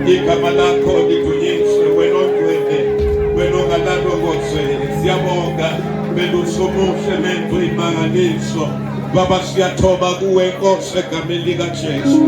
igama lakho lithunyiswe, wena ongcwele, wena ongalalo ngozwele. Siyabonga belusomuhle mento imangaliso. Baba siyathoba kuwe Nkosi egameni likaJesu.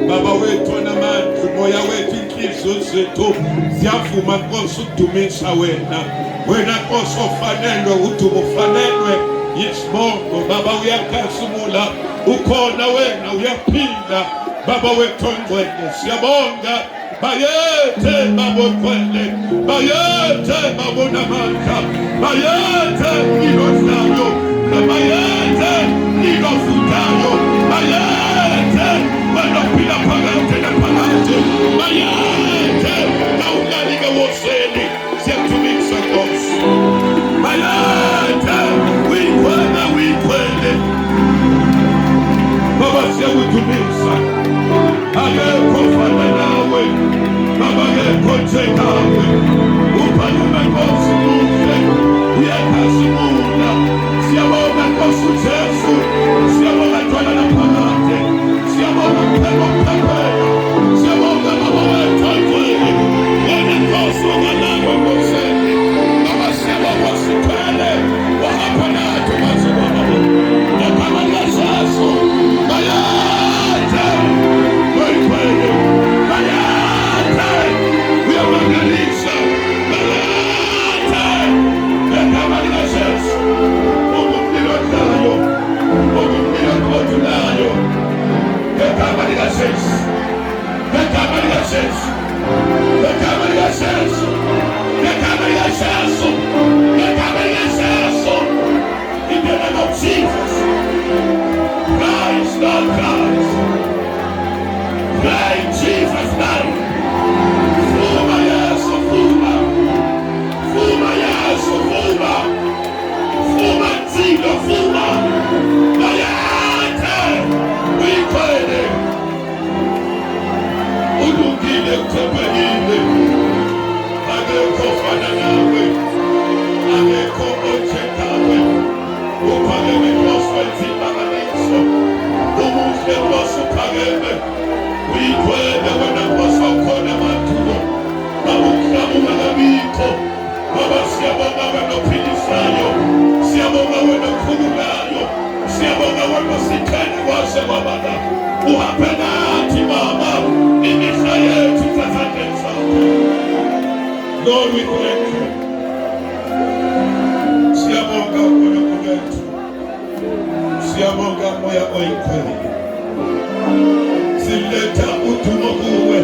Baba wethu namandla, umoya wethu, inhliziyo zethu siyavuma Nkosi ukudumisa wena. Wena Nkosi ofanelwe udumo, ufanelwe yisibongo. Baba uyakhazimula, ukhona wena, uyaphinda. Baba wethu ongcwele siyabonga. Bayethe babo kwele, bayethe babo namandla, bayethe ilohlayo, bayethe ilofutayo, bayethe banophila phakathi naphakathi, bayethe nawungalike woseli siyakuthumisa Nkosi. Bayethe uyikhwele Baba siyakuthumisa. Akekho fana nawe, Baba akekho njengakwe. Uphalume Nkosi muhle, uyakhazimula. Siyabonga Nkosi uJesu, siyabonga Ntwana naphakade, siyabonga Mpheko Mphepheya, siyabonga Baba wethu Siyabonga wena ophilisayo, siyabonga wena okhululayo, siyabonga wena ositheni kwase kwabala. Uhambe nathi Baba imihla yethu ezandleni zakho. Lord, we thank you. Siyabonga uNkulunkulu wethu, siyabonga moya oyingcwele. Siletha udumo kuwe,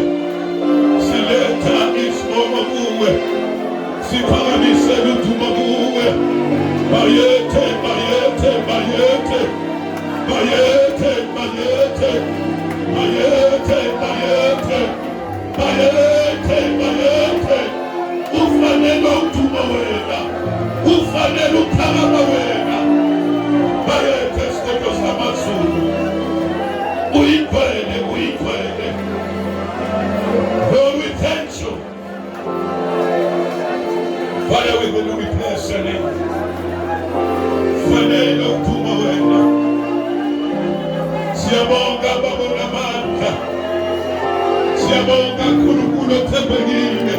siletha isibongo kuwe, siphakamise udumo kuwe. Bayethe, bayethe, bayethe, bayethe, bayethe, bayethe, bayethe, bayethe, bayethe. Ufanele udumo wena, ufanele uphakama wena. Bayethe isikolo samaZulu, uyigcwele, uyigcwele. Lord, we thank you. Father, we will be blessed. Fanele udumo wena. Siyabonga Baba namandla, siyabonga uNkulunkulu othembekile,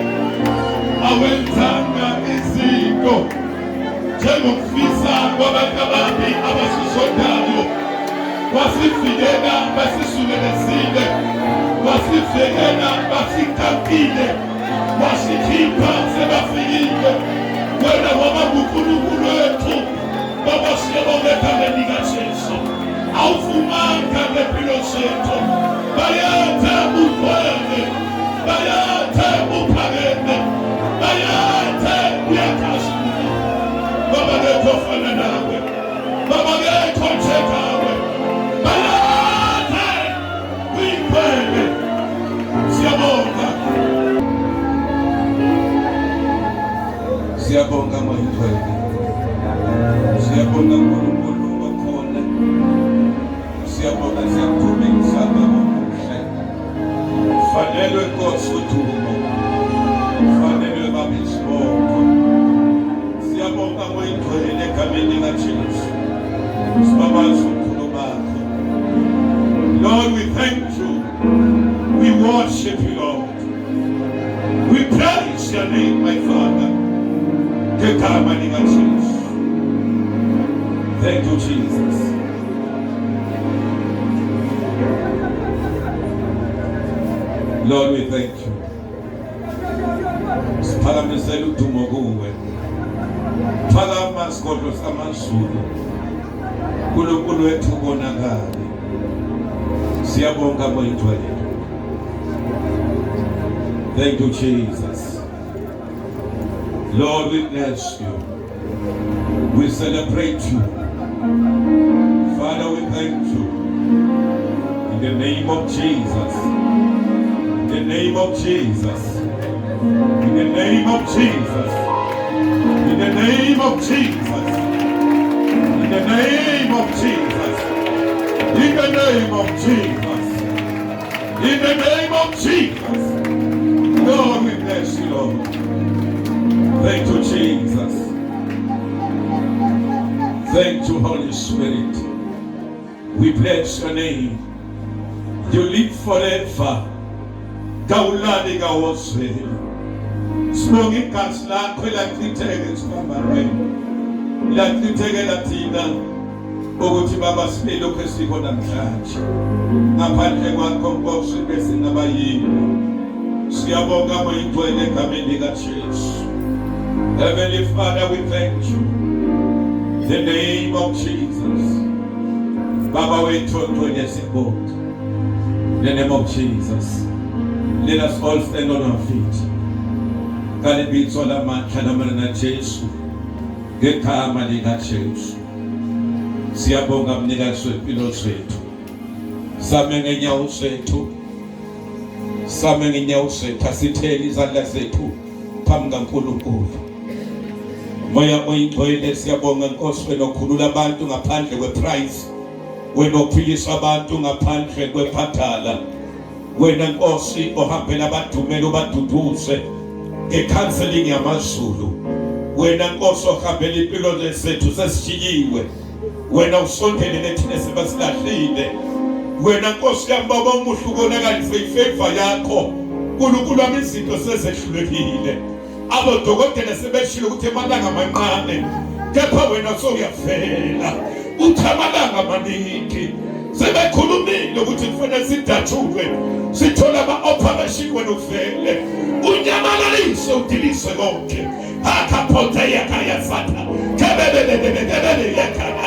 awenzanga izinto njengokufisa kwabantu ababi abasisondayo. Wasivikela basisukelezile, wasivikela basikhaphile, wasikhipha sebafikile. Wena waba uNkulunkulu wethu, Baba siyabonga egameni likaJesu. Awufumanga ngempilo zethu, bayethe ugcwele, bayethe uphakeme, bayethe uyakhazula. Baba ngekho ofana nawe, Baba ngekho njengakawe, bayethe uyigcwele. Siyabonga, siyabonga moyigcwele, siyabonga uNkulunkulu wakhona. Siyabonga, siyakuthumisa bamuhle. Fanelwe Nkosi udumo, fanelwe Baba isibongo. Siyabonga moyigcwele egameni likaJesu, sibabaza ukhulu bakho. Lord, we thank you, we worship you, Lord, we praise your name, my Father, ngegama likaJesu. Thank you, Jesus. Lord, we thank you. Siphakamisela udumo kuwe. Phakama isikolo samaZulu, uNkulunkulu wethu ubonakale. Siyabonga moyigcwele. Thank you, Jesus. Lord, we bless you. We celebrate you. Father, we thank you. In the name of Jesus. In the name of Jesus. In the name of Jesus. In the name of Jesus. In the name of Jesus. In the name of Jesus. In the name of Jesus. Lord, we bless you, Lord. Thank you, Jesus. Thank you, Holy Spirit. We bless your name. You live forever. Kaulani kawoswele. Sibonga igazi lakho elachitheke sibambarweni. Lachithekela thina ukuthi Baba sibe lokho esikho namhlanje. Ngaphandle kwakho Nkosi bese nabayini. Siyabonga moyigcwele egameni likaJesu. Heavenly Father, we thank you. In the name of Jesus. Baba wethu ogcwele sibonga. In the name of Jesus. Let us all stand on our feet. Kalibitso lamandla namandla Jesu. Ngegama likaJesu. Siyabonga mnikazi wempilo zethu. Same ngenyawo zethu. Same ngenyawo zethu, asitheli izandla zethu phambi kaNkulunkulu. Moya oyingcwele siyabonga Nkosi wena okhulula abantu ngaphandle kweprice. Wena ophilisa abantu ngaphandle kwephathala. Wena Nkosi ohambela abadumela ubaduduze ngecounseling yamaZulu. Wena Nkosi ohambela impilo zethu sesishiyiwe. Wena usondelele thina sebasilahlile. Wena Nkosi yami Baba umuhle ukonakalise ifavor yakho. uNkulunkulu wami izinto sezehlulekile. abodokotela sebeshilo ukuthi amalanga amancane kepha wena sowuyafela. Uthi amalanga amaningi sebekhulumile ukuthi kufanele sidatshulwe sithole ama-operation wena uvele unyamalaliswe udilise konke. Akaphotha yakaya satha kebebebebebebebe yakana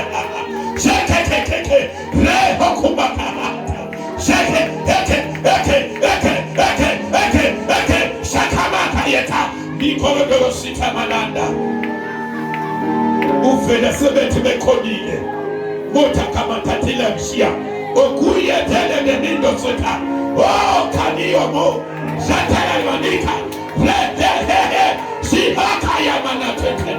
shekekekeke reho kumakahata shekekekeke shakamaka yeta nikologolo sitamalanda uvele sebethi bekhonile mota kama tatila mshia okuye tele nenindo sota kaniyo mo zataya yonika rehehehe sihaka ya manatete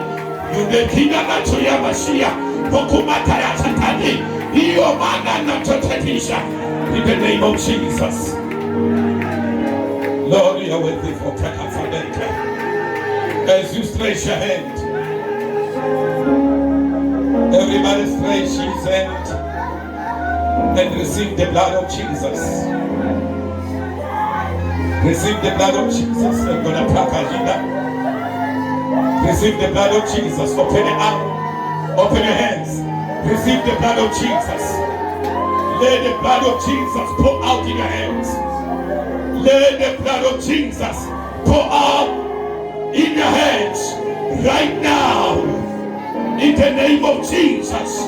yudekina nacho ya mashia pokumata ya satani hiyo mana natotetisha. In the name of Jesus, Lord, you are worthy for Kakafadeka. As you stretch your hand, everybody stretch his hand and receive the blood of Jesus. Receive the blood of Jesus. I'm going to prakajina. Receive the blood of Jesus. Open your arm. Open your hands. Receive the blood of Jesus. Let the blood of Jesus pour out in your hands. Let the blood of Jesus pour out in your hands right now. In the name of Jesus.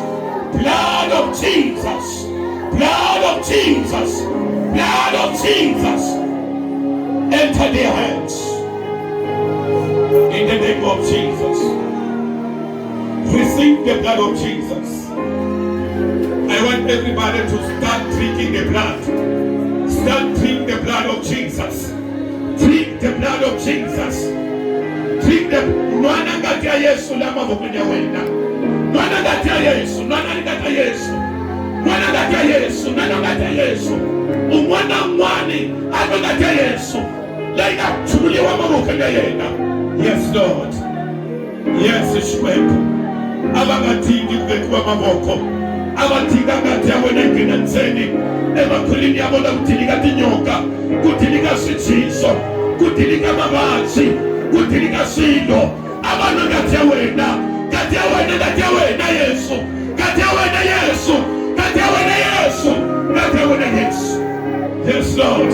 Blood of Jesus. Blood of Jesus. Blood of Jesus. Enter their hands. In the name of Jesus. Receive the blood of Jesus. I want everybody to start drinking the blood. Start drinking the blood of Jesus. Drink the blood of Jesus. Drink the Mwana ngatia Yesu lama vukunya wenda. Mwana ngatia Yesu. Mwana ngatia Yesu. Mwana ngatia Yesu. Mwana ngatia Yesu. Umwana mwani ano ngatia Yesu. Laika chumuli wa mavukunya yenda. Yes, Lord. Yes, Shwep. Abagatindi kubekuwa mavoko. Abatinga ngati yawene ngina nzeni. Ema kulini yabola kutiliga tinyoka. Kutiliga sichiso. Kutiliga mabazi. Kutiliga silo. Abana ngati yawena. Ngati yawena, ngati yawena Yesu. Ngati yawena Yesu. Ngati yawena Yesu. Ngati yawena Yesu. Yes, Lord.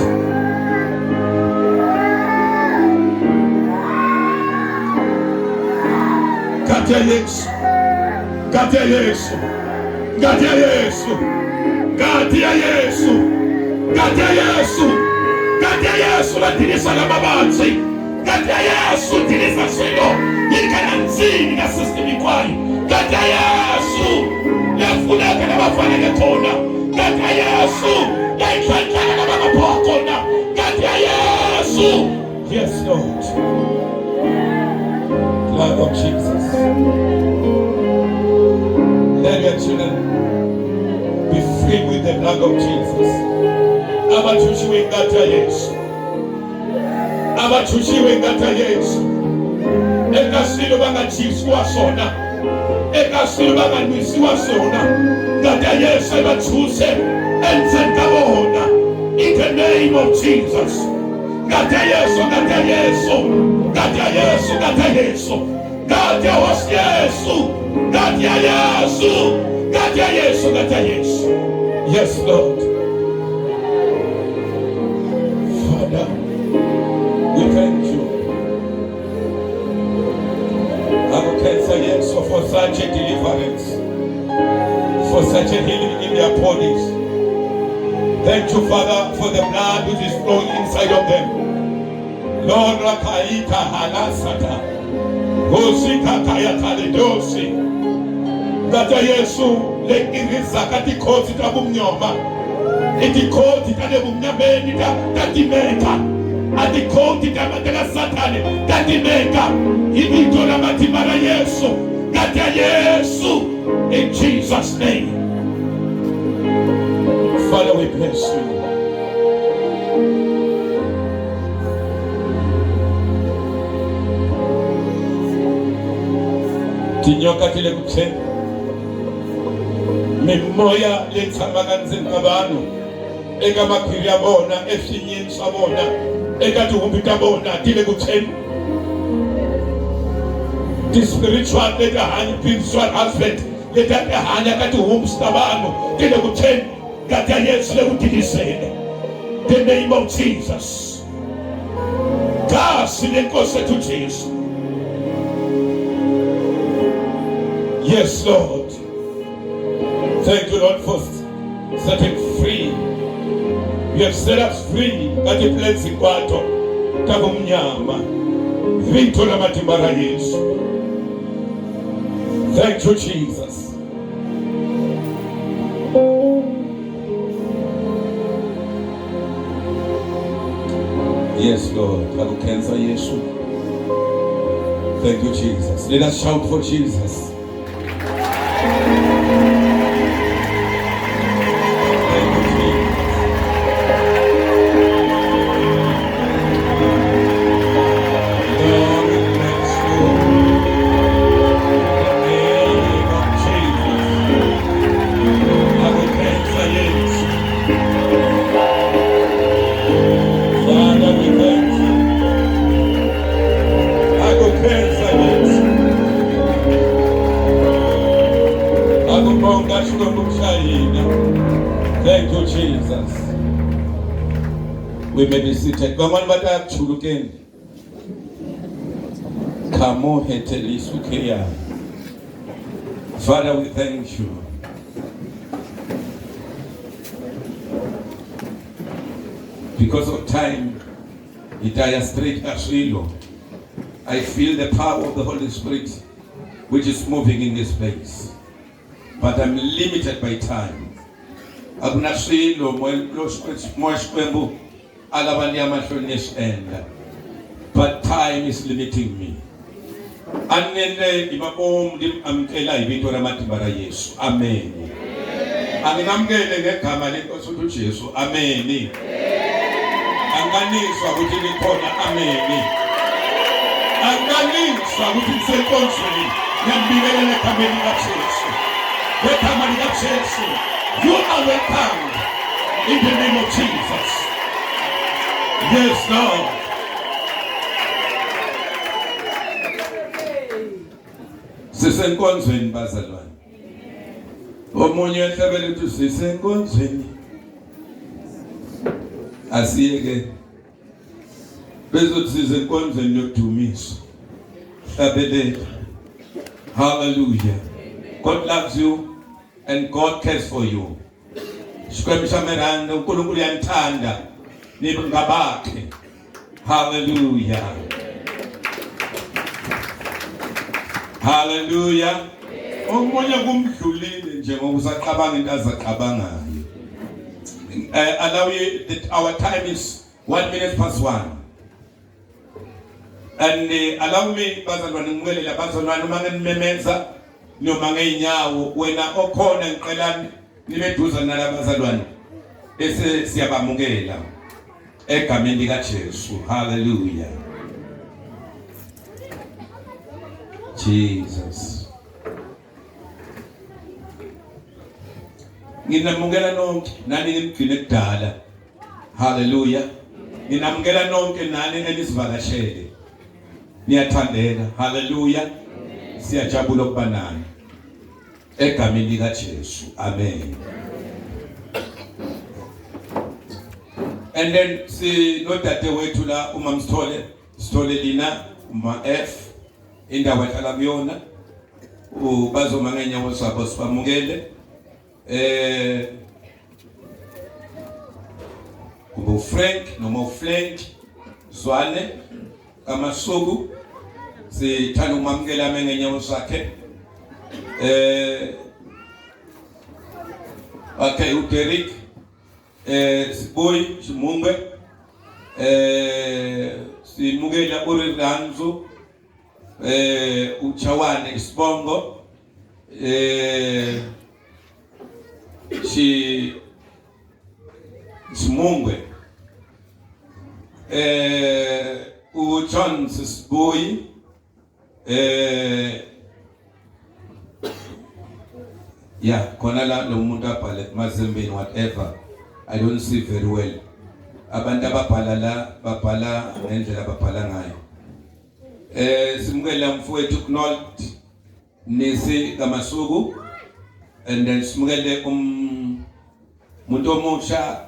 Ngati ya Yesu. Ngati ya Yesu. Ngati ya Yesu. Ngati ya Yesu. Ngati ya Yesu. Ngati ya Yesu latilisa la mabanzi. Ngati ya Yesu tilisa silo. Ikana nzini na sistemi kwai. Ngati ya Yesu. Lafunaka na mafanya getona. Ngati ya Yesu. Laifantaka na makapoa kona. Ngati ya Yesu. Yes, Lord. Blood of Jesus. Let your children be free with the blood of Jesus. Abachushiwe ngati ya Yesu. Abachushiwe ngati ya Yesu. Ekasilo bangachiswa sona. Ekasilo banganwisiwa sona. Ngati ya Yesu ebachuse enzekabona. In the name of Jesus. Ngati ya Yesu, ngati ya Yesu. Ngati ya Yesu, ngati ya Yesu. Ngati ya Yesu. Ngati ya Yesu. Ngati ya Yesu, ngati ya Yesu. Yes, Lord. Father, we thank you. Our cancer, yes, for such a deliverance, for such a healing in their bodies. Thank you, Father, for the blood which is flowing inside of them. Lord, Rakaika Halasata, Hosika Kayatalidosi, Gata Yesu, Lekiriza Katikoti Tabumnyoma, Etikoti Kadebumnyameni Tatimeka, Atikoti Tamatela Satani, Tatimeka, Ibitola Matimara Yesu, Gata Yesu, in Jesus' name. Father, we bless you. Tinyoka tile kutse mimoya letsama kanzeni kabanu eka makhiri abona efinyeni sabona eka tihumbita bona tile kutse the spiritual let hanya spiritual husband let hanya kati homes tabano kile kuthen kati Yesu le kudikisele the name of Jesus kasi lenkosi ethu Jesu. Yes Lord, thank you Lord for setting free. You have set us free kati plans ikwato tabumnyama vinto la matimbara Yesu. Thank you Jesus. Yes Lord, akukenza Yesu. Thank you Jesus. Let us shout for Jesus. Thank you, Jesus. We may be seated. Come on, but I have to look in. Father, we thank you. Because of time, I feel the power of the Holy Spirit which is moving in this place. But I'm limited by time. But time is limiting me. Amen. You are welcome in the name of Jesus. Yes, Lord. Sisenkonzweni bazalwane. Omunye ehlabele uthi sisenkonzweni. Asiyeke. Bezothi sisenkonzweni yokudumiso. Hlabele. Hallelujah. God loves you. And God cares for you. Hallelujah. Hallelujah. Allow you that our time is 1 minute past 1. And allow me noma ngeinyawo wena okhona ngiqelani nibeduza nalabazalwane bese siyabamukela egameni lika Jesu. Hallelujah. Jesus. Nginamukela nonke nani ngimgcine kudala. Hallelujah. Nginamukela nonke nani enisivakashele. Niyathandeka. Hallelujah. Siyajabula ukuba nani egameni lika Jesu. Amen. And then si nodade wethu la uma Sithole lina uma F indawo ehlala kuyona bazoma ngenyawo sabo sibamukele kubo Frank noma Frank Zwane kaMasuku sithanda ukumamukela ngenyawo sakhe. Okay, uDerek Siboy Shimungwe simukela uRiranzo uChawane Sibongo Simungwe uJohn Siboy yeah, khona la lo muntu abhale Mazembeni whatever. I don't see very well. Abantu ababhala la babhala ngendlela ababhala ngayo. Simukela mfowethu Knold Nisi Kamasuku, and then simukele umuntu omusha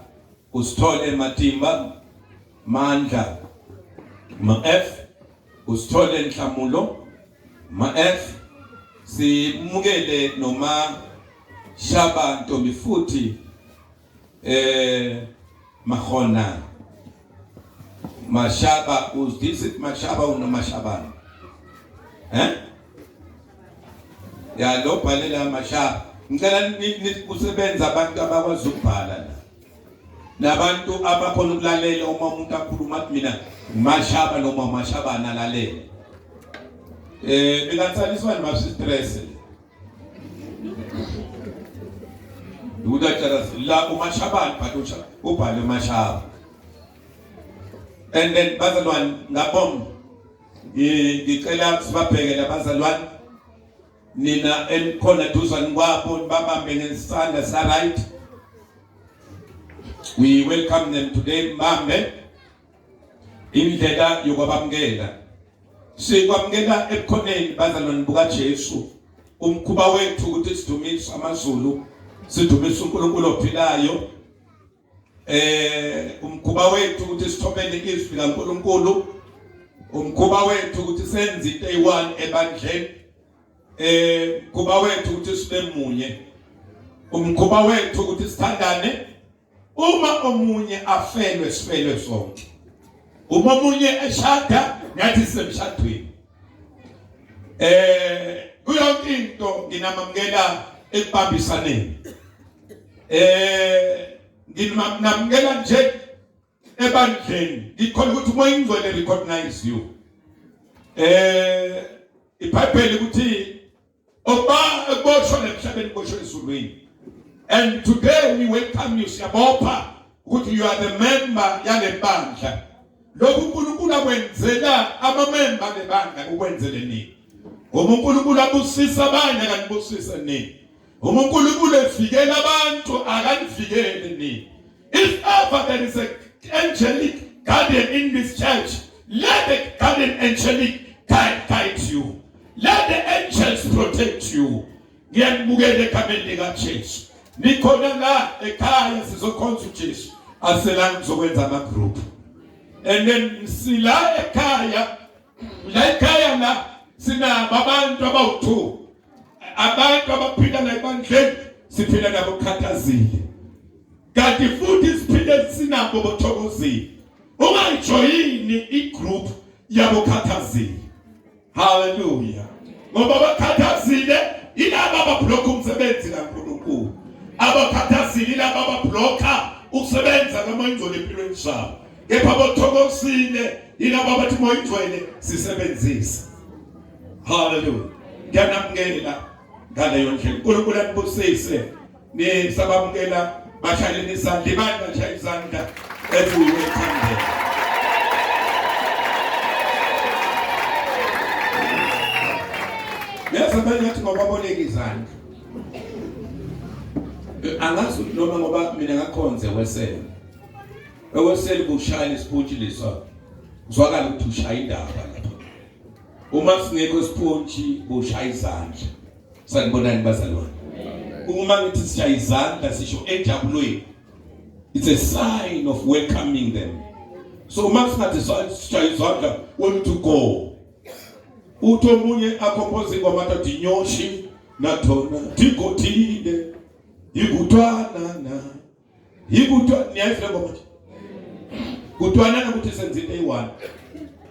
uSithole Matimba Mandla ma-F, uSithole Nhlamulo ma-F, simukele noma Shaba Ntombi futhi Mahona Mashaba, who's this? Mashaba or no Mashaba? Ya lo bhalela Mashaba. Ngicela kusebenza abantu abakwazi ukubhala nabantu abakhona ukulalela uma umuntu akhuluma athi mina Mashaba noma Mashaba nalalela. Bekatsaliswa noma stress. Udajara la uMashaba batho ubhale Mashaba. And then bazalwane ngabom ngicela sibabheke labazalwane nina enkhona duzane kwabo babambe ngesandla sa right. We welcome them today. Mbambe indlela yokwabamkela sikwamkela ebukhoneni bazalwane buka Jesu umkhuba wethu ukuthi sidumise amaZulu sidumise uNkulunkulu ophilayo. Umkhuba wethu ukuthi sithobele izwi laNkulunkulu, umkhuba wethu ukuthi senze into eyi-one ebandleni, umkhuba wethu ukuthi sibe munye, umkhuba wethu ukuthi sithandane. Uma omunye afelwe sifelwe sonke, uma omunye eshada nathi sisemshadweni. Kuyonke into nginamamkela ekubambisaneni. Nginamamkela nje ebandleni ngikhona ukuthi umoya ingcwele recognize you. iBhayibheli ukuthi oba eboshwe emhlabeni boshwe ezulwini. And today we welcome you siyabopha ukuthi you are the member yale bandla. Lokhu uNkulunkulu akwenzela amamember lebandla ukwenzele nini? uNkulunkulu abusisa abanye akanibusise nini? uNkulunkulu evikela abantu akanivikele nini? If ever there is an angelic guardian in this church, let the guardian angelic guide you. Let the angels protect you. Ngiyamukele egameni lika Jesu. Nikhona la ekhaya sizokhonza uJesu. Asela ngizokwenza ama group. And then sila ekhaya la sina abantu abawu2. Abantu abaphila la ebandleni siphila nabo khathazile. Kanti futhi siphile sinabo bothokozile. Ungayijoyini igroup yabo khathazile. Hallelujah. Ngoba bakhathazile ilaba abablock umsebenzi kaNkulunkulu. Abakhathazile ilaba abablocker ukusebenza kaMangcwele empilweni zabo. Kepha bothokozile ilaba abathi moyingcwele sisebenzise. Hallelujah. Ngiyanamukela ngaleyo ndlela. uNkulunkulu anibusise nisabamukela bashayeleni isandla ibandla bashayela isandla as we welcome them. Niyazabona ukuthi ngobaboleka izandla. Angazi noma ngoba mina ngakhonze wesele. Ewesele kushaya isiphutshi leso. Uzwakala ukuthi ushaya indaba lapha. Uma singekho isiphutshi kushaya izandla. Sanibonani bazalwane. Uma ngithi sishaya izandla sisho ejabulweni. It's a sign of welcoming them. So uma singathi sishaya izandla want to go. Uthi omunye akompoze kwamatha dinyoshi nathona dikothile igutwana na igutwana niyayifela ngoba gutwana ukuthi senze into eyi-one.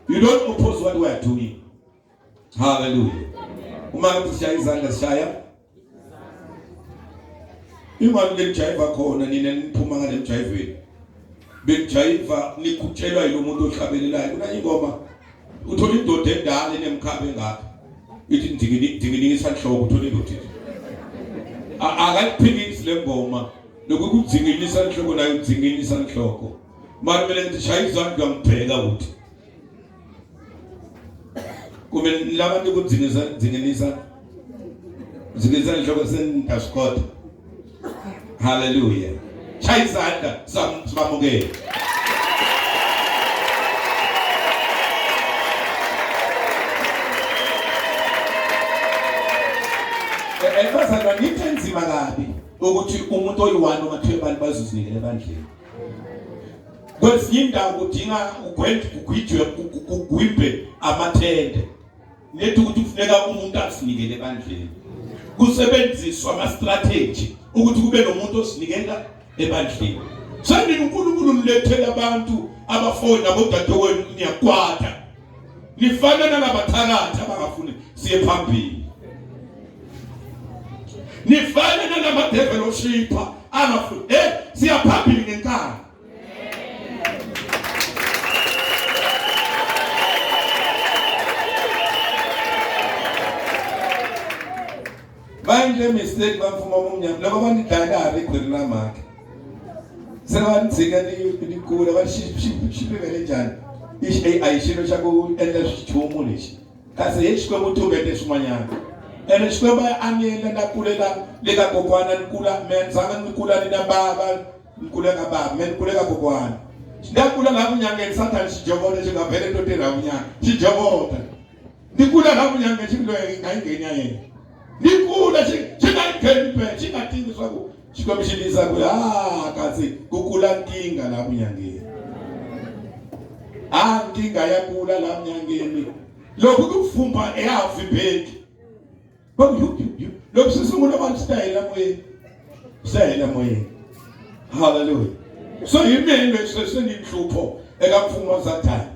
You don't oppose what we are doing. Hallelujah. Uma ngathi sishaya izandla sishaya imali lejayiva khona nina niphuma ngale mjayiveni bejayiva nikutshelwa yilo muntu ohlabelelayo kunanye ingoma uthola indoda endala enemkhaba engaka ithi ndinginikisa inhloko uthola indoda akayiphikisi le ngoma lokhu kudzinginisa inhloko nayo udzinginisa inhloko manje mina ngishaya izandla ngibheka ukuthi kube labantu kudzinginisa inhloko sendasikhoda. Hallelujah. Shaya izandla sibamukele. Bazalwane into enzima kabi ukuthi umuntu oyi-1 ongathiwa abantu bazozinikela ebandleni. Kwezinye indawo kudinga ugwimbe amathende. Nethi ukuthi kufuneka umuntu asinikele ebandleni. Kusebenziswa ama-strategy ukuthi kube nomuntu osinikela ebandleni. Sandini uNkulunkulu nilethele abantu abafoni nabodadewenu niyakwata. Nifana nalabathakathi abangafuni siye phambili. Nifana nalamadevelshipa angafuni siya phambili ngenkani. Manje mistake bafuma umnyama laba banidlala rekhwela makhe. Sebanitsika nikula bashiphe njani. Ayishilo shaku endla sithumo lesi. Kase yeshikwe umuntu ubende simanyana. Ene shikwe anyela nakulela leka kokwana nikula menzanga nikula nina baba nikula ka baba nikula ka kokwana. Ndakula ngabu nyangeni sathana sijobona njengavele ntotera unyanga. Sijobona. Nikula ngabu nyangeni chilo ngayingenya yena. Nikula chingayikeni phe chingatingi swaku chikomshiliza ku kasi kukula nkinga la unyangeni. Nkinga yakula la unyangeni. Lokhu kufumba eyavibeki. Lokhu sisungula abantu style moyeni. Style moyeni. Hallelujah. So yimelo sesenhlupho ekafuma zathana.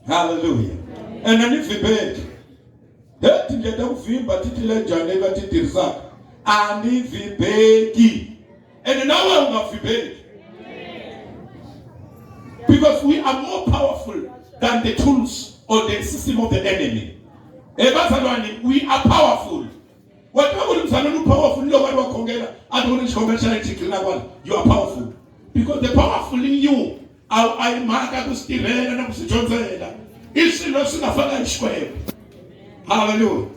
Hallelujah. Ananivibeki. That let them feel, but it let John never did this up. And if he beg, and now I'm not beg. Because we are more powerful than the tools or the system of the enemy. We are powerful. Whatever is powerful, you are powerful. Because the powerful in you, I mark up hallelujah.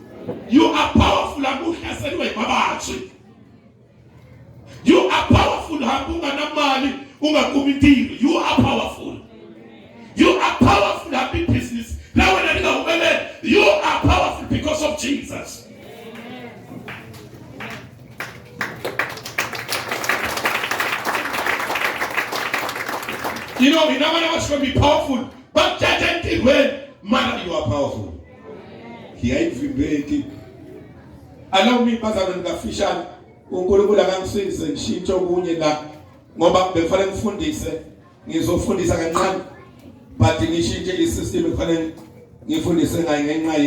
You are powerful. You are powerful. You are powerful. You are powerful. Happy business. You are powerful because of Jesus. You know, we never should be powerful, but that when man, you are powerful. Allow me bazalwane ngafishana uNkulunkulu akangisize ngishintshe okunye la ngoba befanele ngifundise ngizofundisa kancane but ngishintshe isystem efanele ngifundise ngayo ngenxa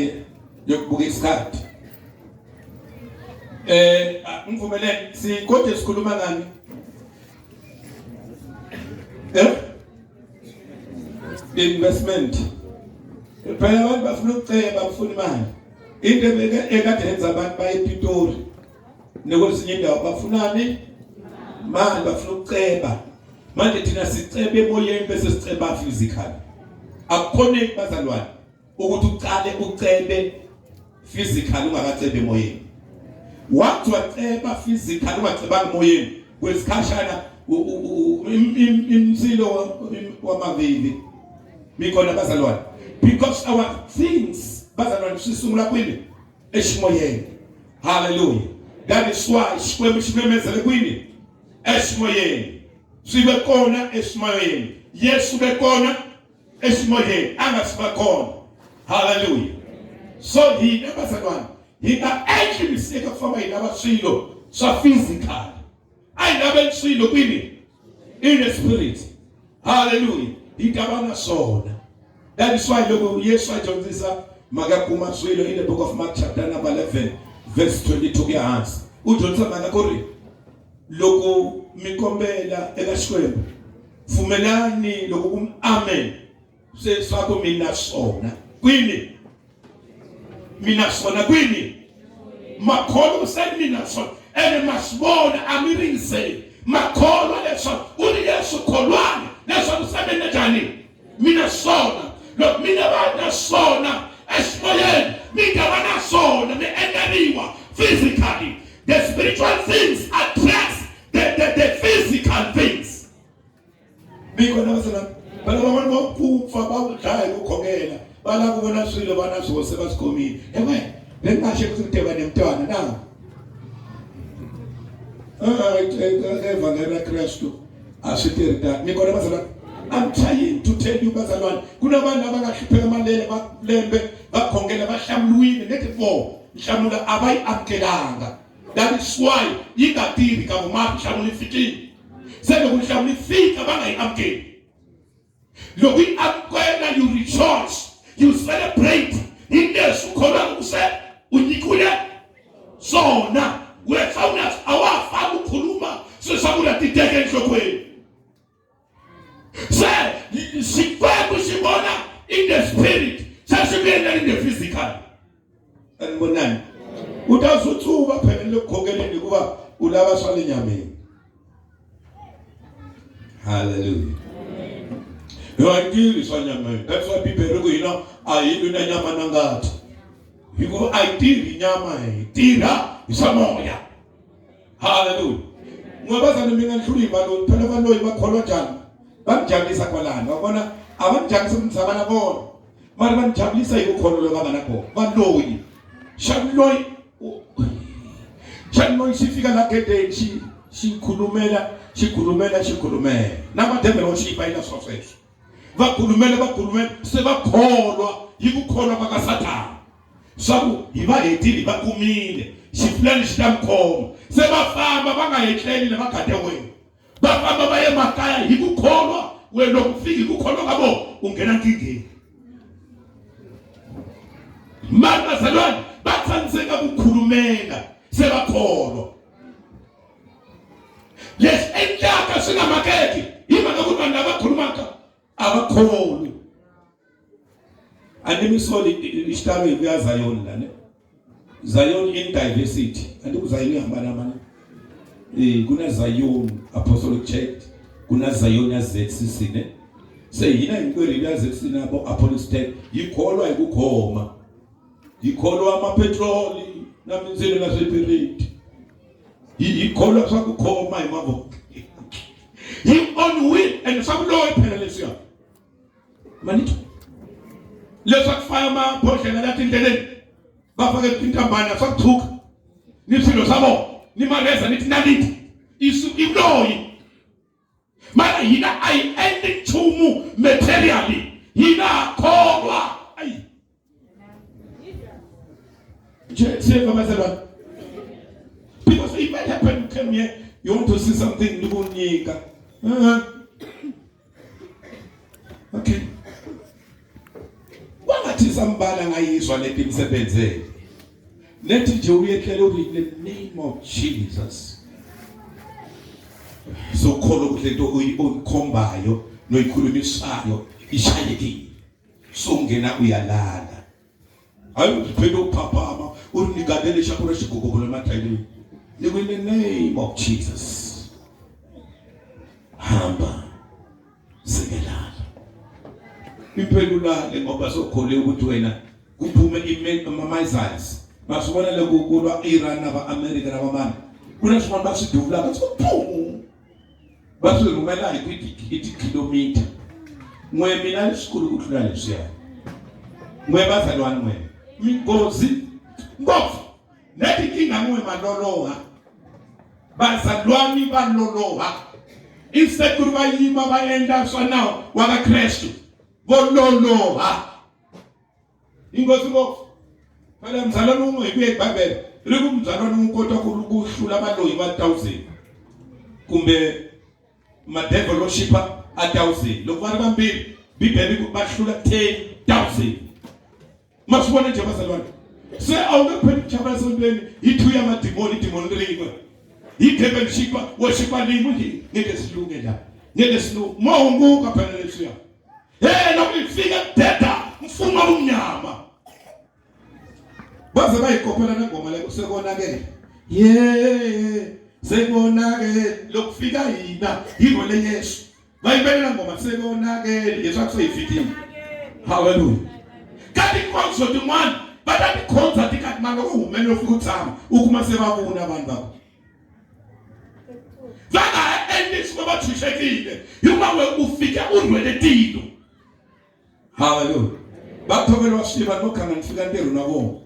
yokubuka isikhathi ngivumelene sikode sikhuluma ngani investment phela abantu bafuna ukuceba bafuna imali into ekade yenza abantu baye ePitori nekwesinye indawo bafunani manje bafuna ukuceba manje thina sicebe emoyeni bese siceba physical akukhona bazalwane ukuthi uqale ucebe physical ungakacebe emoyeni wathi waceba physical ungacebanga emoyeni kwesikhashana imsilo wamavili mikona bazalwane because our things bazalwane sisungula kwini esimoyeni. Hallelujah. That is why shimemezele kwini esimoyeni sibe khona esimoyeni. Yesu bekona esimoyeni angasibakona. Hallelujah. So he bazalwane he can actually take up from inabasilo so physical ayinabensilo kwini in the spirit. Hallelujah. Itabana sona. That is why Yesu ajonzisa magakuma swilo in the book of Mark chapter number 11 verse 22 ya hansi. Ujonzisa magakori loko mikombela ekashwembu. Fumelani loko amen. Se swako minasona. Kwini. Minasona kwini. Makolo said minasona. Ene masbona amirinse. Makolo leso. Uri Yesu kolwani. Leso kusabene jani. Minasona. Look, me never sona esmoyen, me never sona, me enderiwa physically. The spiritual things attract the physical things. Because now, but I want to cook for about time who come but I want to see the one as was ever coming. Anyway, then I should tell them turn now. evangela Kristu asiterita nikona bazalwane. I'm trying to tell you bazalwane, kunabantu abangahlupheka amalele balembe bakhongela bahlamlwini nethi bo mhlamula abayiamkelanga. That is why ingatiri ka uma mhlamula ifikile sebe kumhlamula ifika bangayiamkeli. Lo we amkwena, you rejoice, you celebrate indesu khona kuse unyikule zona wefuna awafa ukukhuluma sesabula titeke enhlokweni. Say, sibona in the spirit, sasibona in the physical. Anibonani? Utazuthuka phela lokukhokeleni kuba ulaba swala enyameni. Hallelujah. You are dealing swala enyameni. That's why people go, you know, ayinto nenyama nangathi. You go ayidili inyama idila isamoya. Hallelujah. Ngoba mina ngihlula imalo phela abaloyi bakholwa njani? Banjabulisa kwalana wabona abanjabulisa umzabana bona mara banjabulisa ukukholo lokabana ko baloyi shamloyi sifika la gedeni sikhulumela namadembe oshipa ila sofeso bakhulumela sebakholwa yikukholwa kwakaSathane sabu yibayedili bakumile sifulani sitamkhoma sebafamba bangayehleli labagade wena bafamba baye emakhaya yikukholwa wena ukufika ukukholwa ngabo ungena nkingeni. Mara zalwane bathaniseka ukukhulumela sebakholwa. Yes, enhlaka singamakeke imana ukuthi nabakhulumaka abakholwa. Andimisoli isitalo ya Zion la ne. Zion in diversity. Andikuzayini hambana manje. Kuna Zion Apostolic Church, kuna Zion ya ZCC ne. Yina inkweli ya ZCC nabo Apostolic yikholwa ikukhoma. Yikholwa amapetroli naminzelo nasePirate. Yikholwa sakukhoma imavo. Yi on will and sakulowe phela lesiya. Manito. Lesa kufaya amabhodlela lathi indleleni. Bafake intambana sakuthuka. Nisilo sabo. Ni mareza nithi nalithi isu imloyi mara yina ayendi chumu materially yina kholwa ayi je save bazalwane. Because if it happen you come here you want to see something libunyika okay wangathi sambala ngayizwa lethi imsebenzeni let it be in the name of Jesus. So call up the uyikhombayo noyikhulumisayo ishayekile. So ngena uyalala. Hayi phela uphaphama unigadele shakura shikugobula mathayini. In the name of Jesus. Hamba sekelala. Impelulale ngoba sokhole ukuthi wena kuphume amamizers. Masubona lokukulwa Iran naba America nabamani kunasibona basiduvula bathi phu bathi rumela ithi kilometer mwe mina isikulu kuhlula lesiya mwe bazalwane mwe mingozi ngofu nethi kinga mwe maloloha bazalwane baloloha isekuru bayima bayenda sona waka Kristu bololoha ingozi ngofu. Phela mzalwane umwe kuyeBhayibheli likumzalwane unkotha ukuhlula abaloyi ba1000 kumbe ma devil worshiper 1000 lokubana bambili Bibheli kubahlula 10000 masibona nje bazalwane se awukephela ichaba sontweni ithu yamadimoni demon ringo devil worshiper lingo ngeke silunge la ngeke silunge mawunguka phela lesiya nokufika deda mfuma umnyama baze bayikopela nengoma le kusekonakele sekonakele lokufika yina yiko le Yesu bayibelela ngoma sekonakele Yesu akuseyifikile. Hallelujah. Kanti konke manje badathi concert kanti manje uhumene ufika uthama ukuma sebabuna abantu bakho vanga endisi ngoba thushekile uma we ufike undwele tilo. Hallelujah. Bathobela wasiba nokhanga nifika ntero nabo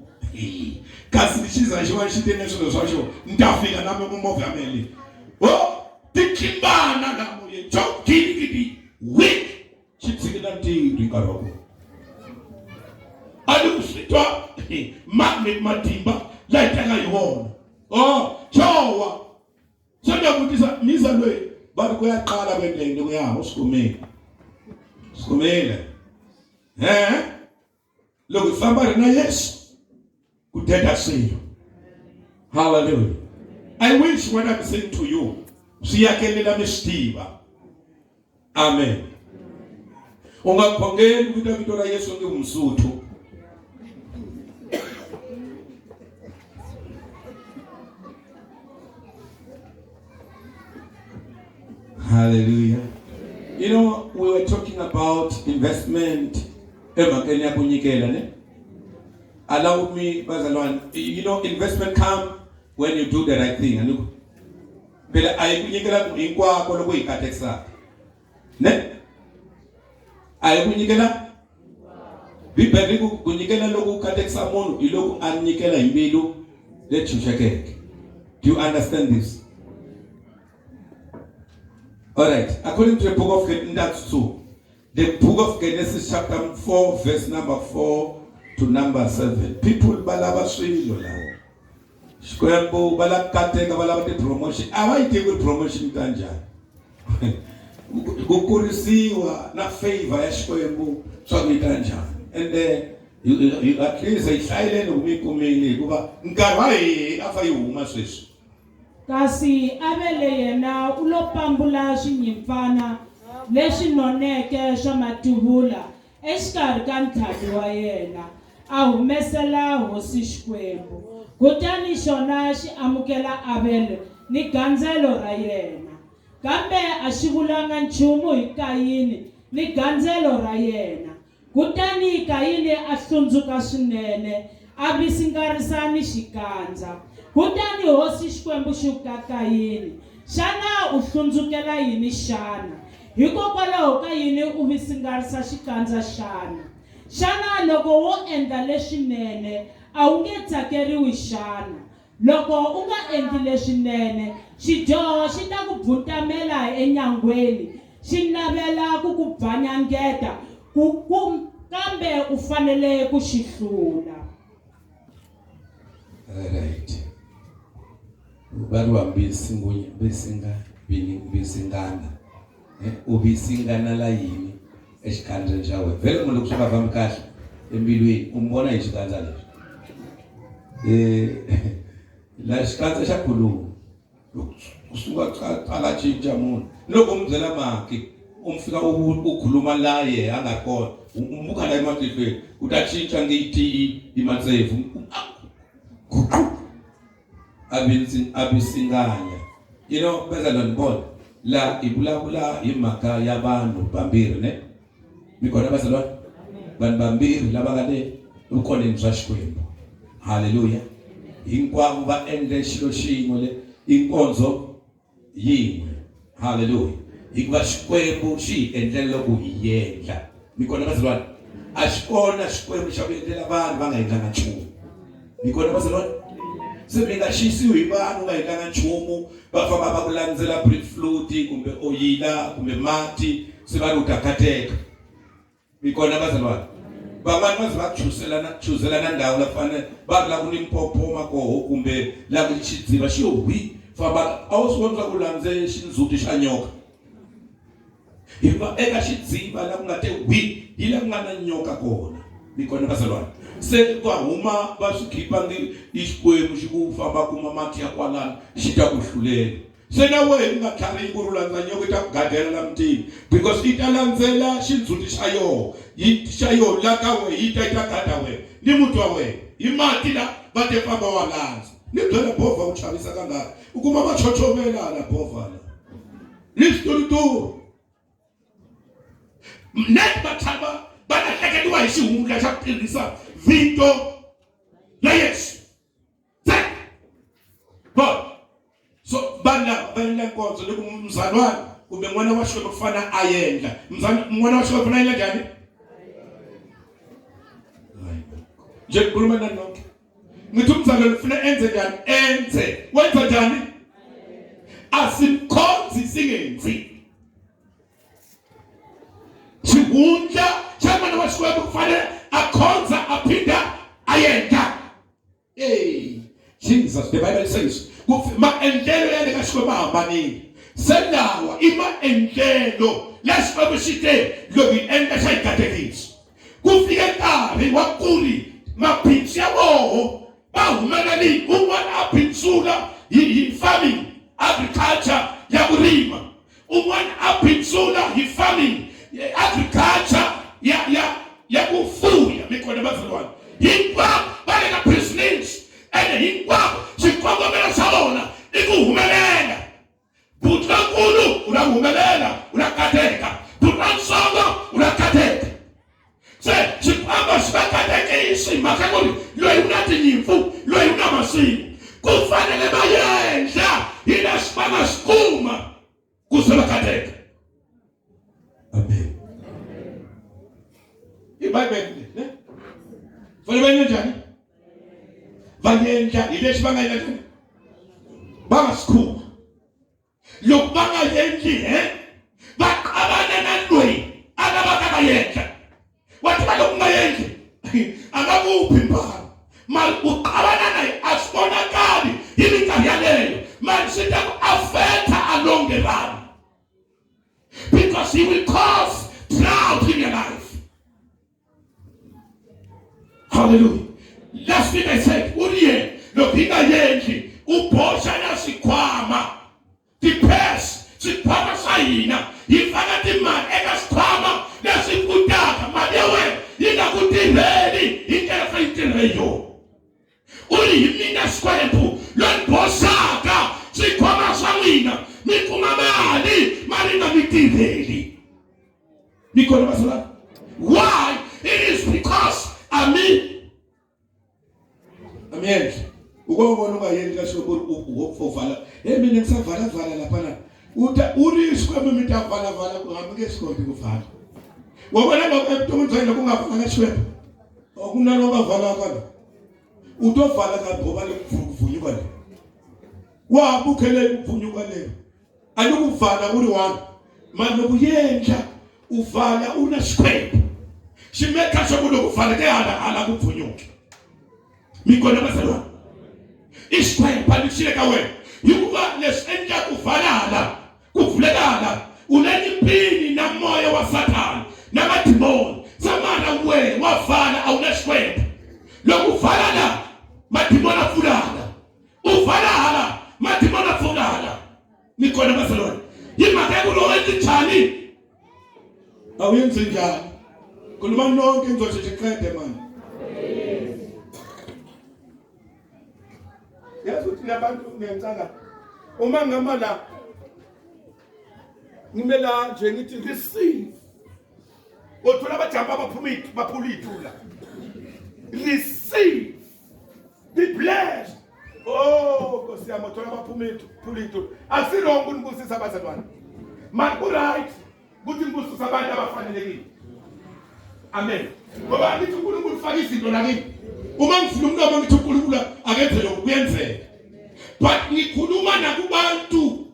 kasi nishiza shiwa shitene solo sosho ndafika nami mumovameli Oh, tikimbana na moye chok kidi weak chitsikina ndi karoko. Adu sitwa magnet matimba laita ngayiwona. Oh, chowa. Sanda kutisa nizalwe bari kuyaqala kwendende kuyama usikumele. Sikumele. Look, somebody na Yesu kutenda sio. Hallelujah. I wish what I'm saying to you siyakelela mesitiva. Amen. Ungakhongela ukuthi akutora Yesu ngumsuthu. Hallelujah. You know, we were talking about investment. Allow me, Bazalwan. You know, investment come when you do the right thing. But I kunyikela inkwa koloko ikatexa. Ne? I kunyikela. Bibeli kunyikela loku katexa mono iloku anyikela imbilu let you check it. Do you understand this? All right. According to the book of Genesis 2, the book of Genesis chapter 4, verse number 4 to number 7. People balaba swilo la. Shkwembo balakateka balaba promotion. Awaite ku promotion kanjani? Kukurisiwa na favor ya shkwembo so kanjani. And you at least I silent umikumini kuba nkarwaye afa yuma swesho. Kasi abele yena ulopambula xinyimfana lexi noneke swa matuvula exikarhi ka ntlhanu wa yena a humesela hosi Xikwembu kutani xona xi amukela Abele ni gandzelo ra yena kambe a xi vulanga nchumu hi Kayini ni gandzelo ra yena kutani Kayini a hlundzuka swinene a visingarisa ni xikandza kutani hosi Xikwembu xi ka Kayini xana u hlundzukela yini xana hikokwalaho ka yini u visingarisa xikandza xana loko wo endla leswinene a wu nge tsakeriwi xana loko u nga endli leswinene xidyoho xi ta ku bvutamela enyangweni xi navela ku ku bvanyangeta kambe u fanele ku xi hlula. Right. Bantu bisingana ubisingana la yini exikandzeni xa wena vele munhu loko swi nga fambi kahle embilwini umbona hi xikandza lexi la xikandza xa khuluma kusuka qala cinca munhu loko umbyela maki umfika ukhuluma la ye anga kona umbuka la ematihlweni u ta cinca ngiti imatsefu abisinganya. You know, Bazalwan Paul, la ibula hi mhaka ya vanhu vambirhi ne mikona Bazalwan vanhu vambirhi lava nga le vukoneni bya Xikwembu. Hallelujah. Hinkwavo va endle xilo xin'we le inkonzo yin'we. Hallelujah. Hikuva Xikwembu xi endlela loko hi endla mikona Bazalwan a xi kona Xikwembu xa ku endlela vanhu va nga endlanga nchumu mikona Bazalwan se mi nga xisiwi hi vanhu va endlanga nchumu va famba va ku landzela brick float kumbe oyila kumbe mati se va luta kateka mikona Bazalwana van'wana va ze va chuzelana ndhawu la fanele va la ku ni mpopoma koho kumbe la ku xidziva xi hwi famba a wu swi vona ku landze xindzhuti xa nyoka hikuva eka xidziva la ku nga te hwi hi la ku nga na nyoka kona mikona Bazalwana se va huma va swi khipa ngi Xikwembu xi ku famba kuma mati ya kwalana xi ta ku hlulela se na wena nga tlhari ku landza nyoka ta ku gadela la mutini because i ta landzela xindzhuti xa yo la ka we yi ta gada we ni muti wa wena hi mati la va te famba wa landza ni byela bova u chavisa kangaka u kuma machochomela la bova la ni switori net batshava va lahlekeriwa hi xihundla xa ku tirhisa vito la Yesu. So bana va endla nkonzo loko mzalwana kumbe n'wana wa Xikwembu kufana a endla n'wana wa Xikwembu na endla njhani je khuluma na nonke ngithi umzalwane ufuna enze njani enze wenza njani asimkhonzi singenzi. Sihunja chamana wasikwebo kufanele akhonza aphinda ayenza. Hey, Jesus, the Bible says, ma endlelo yale kasikwebo ahambanile. Sendawa ima endlelo lasikwebo site lobi enda sayikatekisi. Kufika nkarhi wakuri maphinsi yavoho bahumeleli un'wana a phintsula hi farming agriculture ya vurima, un'wana a phintsula hi farming agriculture ya kufuya. Mi kona bazalwane hinkwavo va le ka business ene hinkwavo xikongomelo xa vona i ku humelela. Buti lankulu u na humelela, u na kateka. Buti lantsongo u na kateka. Se xikwamba xi va katekisi mhaka ku ri loyi u na tinyimpfu, loyi u na masimu ku fanele va endla hi leswi va nga swi kuma ku ze va kateka. Amen. iBhayibheli ne fanele va endla njhani? Va endla hi leswi va nga endla njhani? Va nga swi kuma. Loko va nga endli va qabana na loyi a lavaka va endla. Wathi va loko nga endli a nga vuphi mbala mali u qabana naye a swi vonakali hi minkarhi yaleyo mali swi ta ku affecta along the run because he will cause drought in your life. Hallelujah. Last week I said uriye loko hi nga endli u boxa na swikhwama ti-purse swikhwama swa hina hi faka timali eka swikhwama leswi kutaka mali ya wena yi nga ku tirheli hi ndlela fa yi tirhe yona. Uri hi mina Xikwembu loyi boxaka swikhwama swa n'wina mi kuma mali nga mi tirheli. Mi kona bazalwane? Why? It is because ami endli ukubona ungayenzi kahle uvala mina ngisavala lapha uta uri Xikwembu mi ta vala ku nge sikhombi kuvala. Wabona lokho ebutomini bwena kungavala kaXikwembu okunaloba vala kana utovala ka ngoba lokuvunyuka le wabukhele ukuvunyuka le anokuvala uri wani manje lokuyendla uvala una Xikwembu ximeka xo kulokuvala ke hala kuvunyuka. Mikona bazalwane Xikwembu alixile ka wena hikuva leswi endla kuvulekala unenyimpini na moya wa Satani na madimoni samana wena wavala a una Xikwembu. Loko uvala la madimoni afulala, uvala hala madimoni afulala. Mikona bazalwane hi mhaka ya ku lo endli njhani a wu endli njhani khuluma nonke ngizothi xiqede mani. Yazuthi nabantu ngiyacanga uma ngihamba la ngimela nje ngithi receive uthola abajamba baphula ithula. Receive, be blessed. Oh Nkosi yami uthola baphula ithula akusilonke unibusisa abazalwane manje ku right kuthi ngibusisa abantu abafanelekile. Amen. Ngoba ngithi uNkulunkulu ufaka izinto la kimi uma ngifuna umuntu ngithi uNkulunkulu akenze lokho kuyenzeka. But ngikhuluma nakubantu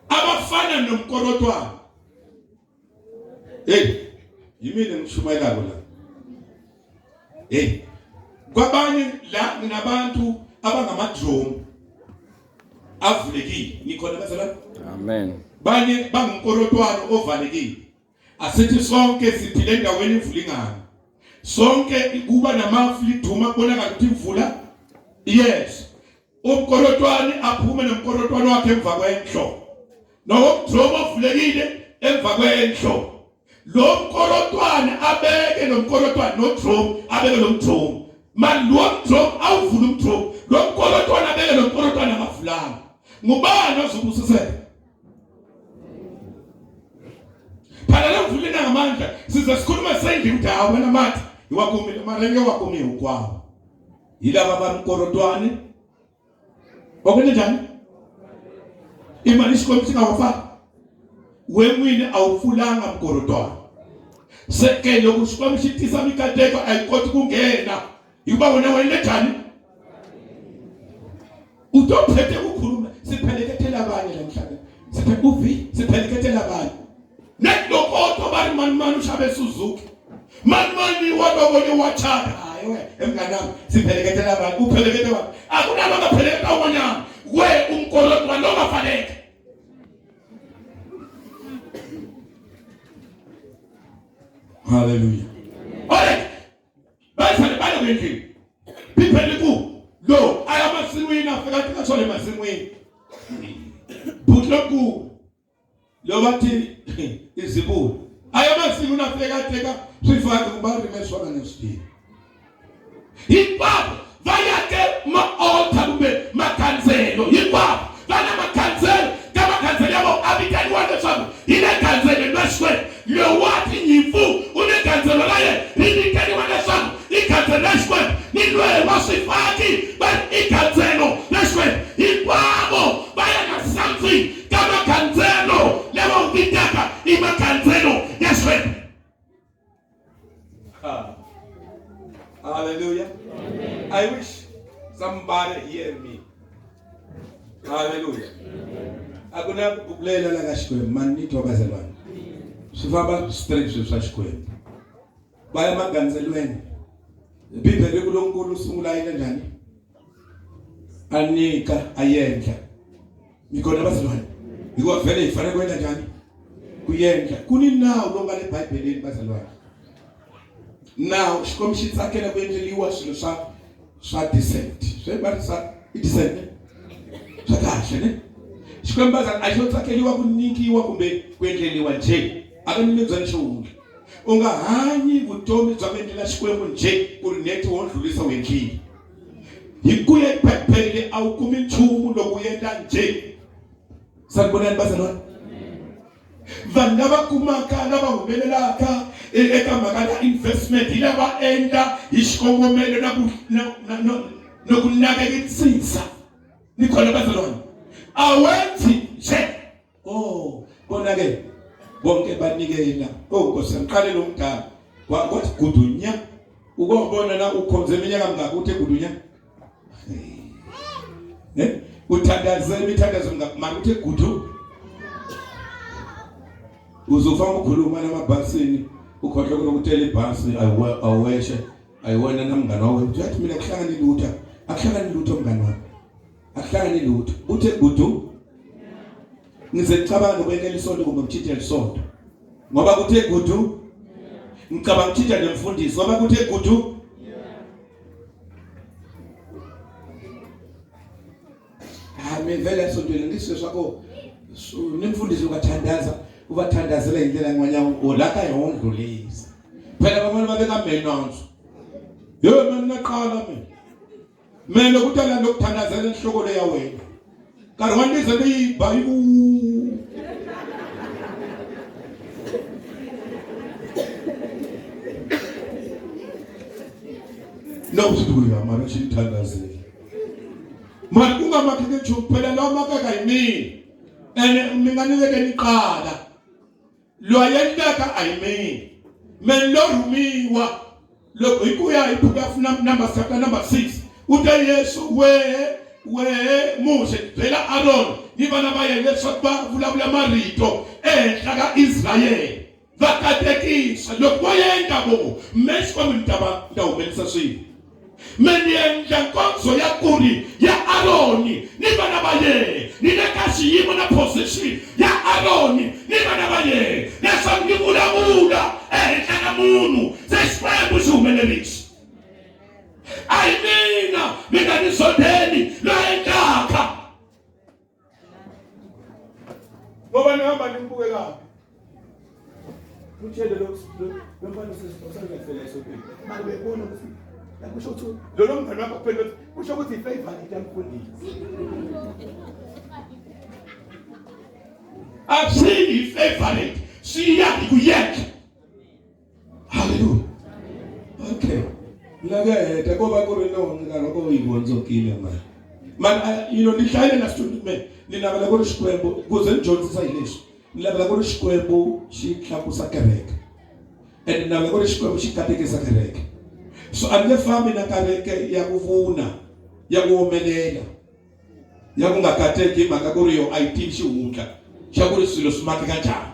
abafana nomkorotwana. Yimini ngishumayelako la. Kwabanye la nginabantu abangamadromu avulekile. Ngikhona bazalwane? Amen. Banye bangumkorotwana ovalekile. Asithi sonke siphile endaweni evulingana. Sonke kuba namafli duma kubonakala ukuthi imvula. Yes. Umkorotwane aphume nomkorotwane wakhe emva kwenhlo. Nomdromu ovulekile emva kwenhlo. Lo mkorotwane abeke nomkorotwane nodromu abeke nomdromu. Man lo mdromu awuvula umdromu. Lo mkorotwane abeke nomkorotwane angavulanga. Ngubani ozobusiseka? Phala mvuleni ngamandla size sikhuluma sendli ukuthi awena mathi iwakumile marenge wakume ukwawo. Yilaba bamkorotwane. Okwenze njani? Imali Xikwembu singawafaki. Wemwini awufulanga mkorotwana. Seke loko Xikwembu xitisa mikateko ayikoti ku nghena. Hikuva wena wena njhani? Utophethe ukukhuluma sipheleke uvi sipheleketela abantu netlokoto bari mani ushabe Suzuki mani wakabone wachada hayi emnganami sipheleketela abantu uphelekete abantu akunalo ngapheleketa umanyana we umkoloto walonga fanele hallelujah alright bese balo ngendlela biphele ku lo ayamasimini afika kathole emasimini butloku lo bathi izibulo ayamasiko nafika katheka sifaka kubari meswa nesiti ipapa vayake ma-altar kumbe makhanselo hinkwavo vana makhanselo ka makhanselo yavo avitaniwa leswaku hi le khanselo leswe lowati nyimpfu u le khanselo la ye ri vitaniwa leswaku i khanselo leswe ni loyi wa swifaki i khanselo leswe hinkwavo vaya na something ka makhanselo levo vitaka i makhanselo leswe. Hallelujah. Amen. I wish somebody hear me. Hallelujah. Akuna kukulela la kashikwe mani tobazelwana. Sifaba strength swa xikwembu. Baya maganzelweni. Bibele kulonkulu sungula ina njani? Anika ayendla. Ngikona bazalwane. Ngikwa vele ifana kwenda njani? Kuyendla. Kuni nawo longa le Bibeleni bazalwane. Now xikomixi tsakela ku endleliwa swilo swa decent swi bari sa decent swa kahle ne xikwembu a xo tsakeliwa ku nyikiwa kumbe ku endleliwa nje a ka ni byona xihundla u nga hanyi vutomi bya ku endlela xikwembu nje ku ri neti wo ndlulisa u endlile hi ku ya Bibele a wu kumi nchumu loko u endla nje sanibonani bazalwane vanhu lava kumaka lava humelelaka eka mhaka ya investment hi lava endla hi xikongomelo na ku nakekisisa ni khona bazalwane awenzi nje kona-ke bonke banikela Nkosi ngiqale lo mdala kwathi gudunya ukubona na ukhonze iminyaka mingaki uthe gudunya uthandaze imithandazo mingaki manje uthe gudu uzofanga ukukhuluma namabhasini ukhohle ukutela ibhasi aweshe ayiwona namngani wawe uthi mina kuhlangana ilutha akuhlangana ilutho mngani wami akuhlangana ilutho uthe gudu ngizecabanga ukwendela isonto kumbe ngithithe isonto ngoba kuthe gudu ngicabanga ngithithe nemfundisi ngoba kuthe gudu vele esontweni ngisho swakho nemfundisi ukathandaza ubathandazela indlela ngwanya olaka yondlulisa phela bamona babeka menonzo mina naqala mina kutala lokuthandazela inhloko le yawena kanti wandize beyiBhayibheli nokusibuya mara sithandazela mara kungamakike nje phela lawo makaka yimini minganike niqala lo ayendaka ayimini men lo rumiwa lo ikuya iphuka number chapter number 6 uthi Yesu we Mose phela Aaron nibana bayele sokba vulavula marito enhla kaIsrayeli vakatekisa lokuyenda bo meswa mntaba ndawumelisa swi menyenja nkonzo ya kuri ya Aroni nibana baye ninekashiyimo na position ya Aroni nibana baye nesangibula ehla munu sesiqembu sihumelelisi ayimina mina nisondeni la enkakha ngoba nihamba nimbuke kabi utshele lo mfana sesifela esopeni makubona ukuthi kusho ukuthi lo mngani wakho phela kusho ukuthi ifavorite yamfundisi absolutely favorite siya kuyeke hallelujah okay lake ngoba kurino ngalo ko ibonzokile man nihlale na student man ninabela ko xikwembu kuze nidyondzisa hileswi nilabela ko xikwembu xi tlakusa kereke and ninabela ko xikwembu xi katekisa kereke so ande fambi na kereke ya kuvuna ya kuomelela ya ku nga kateki mhaka ku ri yo IT xihundla Shakuri silo smaki kanjani.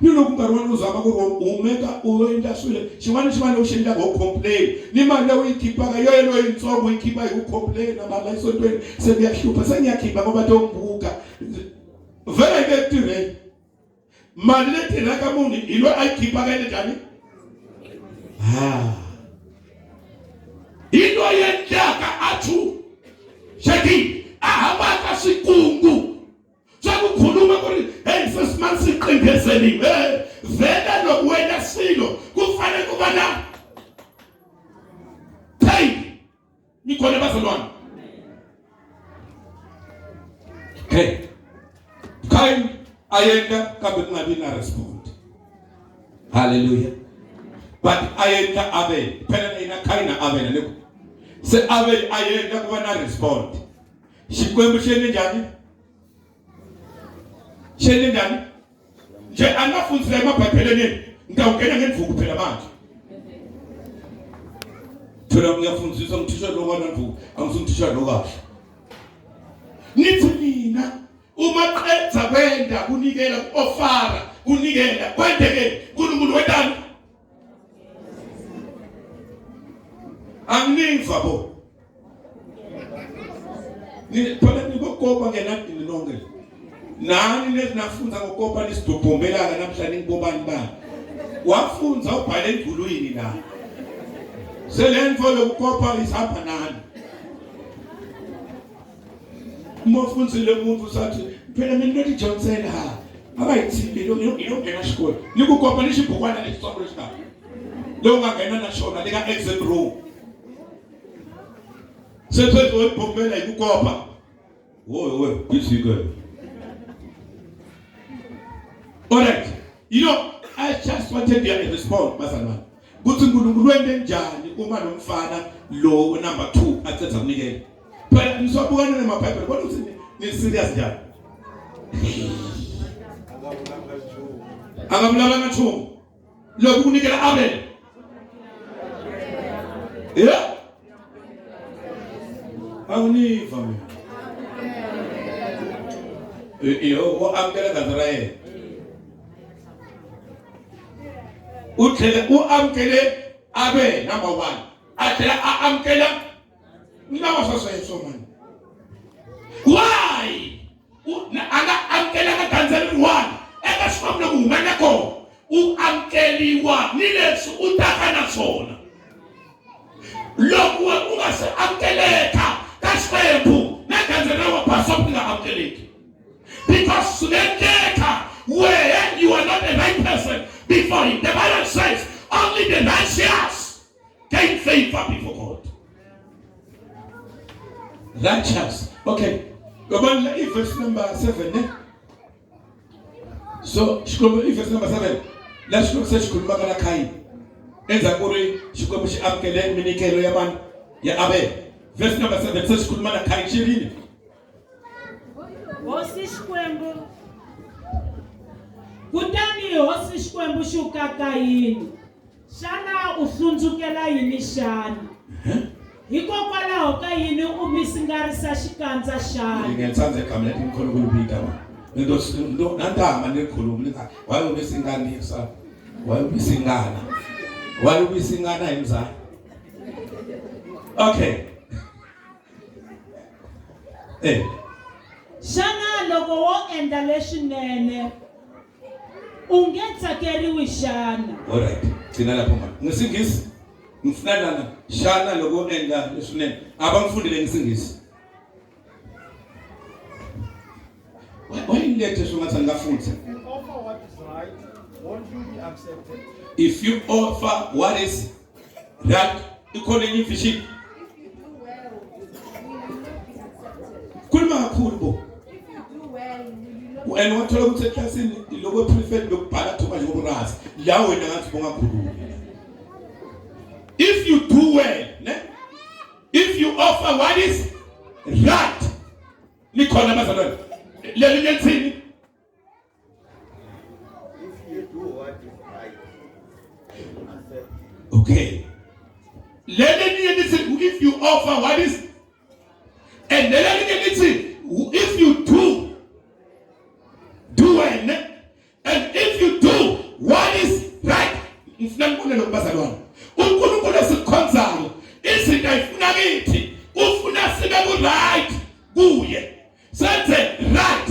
Nilo kungarwana uzama umeka uwenda sule. Shimani ushinda go complain. Ni manje uyikhipha kayo insongo uyikhipha ucomplain abala isontweni sebiyahlupa sengiyakhipha ngoba tombuka. Vele ngekutire. Mali lethina kamuni ilo ayikhipha kale njani? Into yendaka athu. Shaki ahamba sikungu. Sokukhuluma ukuthi hey sesimanje siqindezeliwe vele lokwena silo kufanele kuba na hey nikhona bazalwane hey Kain ayenda kambe kungabi na respond hallelujah but ayenda Abel phela ina Kain na Abel neko se Abel ayenda kuba na respond Xikwembu xene njani Shene ndani nje anafundzile emabhayibhelini ngawungena ngendvuku phela manje phela ngiyafundzisa ngithisha lo ngwana ndvuku angizungithisha lo kahle nithi mina uma qedza kwenda kunikela ofara kunikela kwendeke uNkulunkulu wetani anginiva bo ni phela nikokopa ngenadini nonke nani nezinafunza ngokopa lisidobhombelana namhlanje ngibobani ba wafunza ubhale endulwini la selenfo lokukopa isapha nani mofunzile umuntu sathi phela mina nothi Johnson abayithile ngena xikolo nikukopa lexibhukwana lexitsongo lexikaya lo ngangena na xona leka exit room sephezo webhombela ikukopa wowe busy girl. Alright, you know, I just wanted to respond, Masalman. Kuthi uNkulunkulu wende njani uma nomfana lo number 2 athetha kunikela. Phela nisabukana nemaBhayibheli kodwa uthi ni serious njani? Akamlala ngathungu. Lokhu kunikela Abel. Yeah? Awuniva mina. Yo amkela Israel. Uthele uamkele Abel number 1 athela amkela nawasasayso man why anga amkela ka Tanzania 1 eka swamlo kungana ko uamkeliwa nilesu utakana sona lokhu ungase amkeleka kaswembu na Tanzania wa pasopinga amkeleki because sudendeka where you are not the right person before him. The Bible says only the righteous gain favor before God. Righteous. Okay. Go on, verse number 7. Eh? So, verse number 7. Let's go say Shkulmagana Kai. Enzakuri, Shkumish Amkele, Minikelo Yaman, Ya Abe. Verse number 7 says Shkulmana Kai Shirin. Osishkwembu kutani osishkwembu shuka Kayini shana uhlundzukela yini shana hikokwalaho Kayini umisingarisa xikandza shana ngiyatsanze kamela inkholo kulubika ndo nandama nekhuluma lika wayobisinganisa wayobisingana emzana okay shana loko wo endla leswinene ungetzakeriwi shana. Alright, thina lapho manje ngesingisi ngifuna lana shana loko endla leswinene abangifundile ngesingisi wayinlethe songathi ngafundza. Offer what is right, won't you be accepted? If you offer what is right, economy fishing kulma kakhulu bo and wathola ukuthi eklasini lokho prefer lokubhala thuma nje ngoburazi la wena ngathi bongakhuluma. If you do well, if you offer what is right, nikhona bazalwane leli lensini. If you do what is right, accept. Okay, leli lensini if you offer what is, and leli lensini if you do ngikufune lokubazalwana uNkulunkulu esikhonzayo izinto ayifuna kithi ufuna sibe ku right kuye senze right,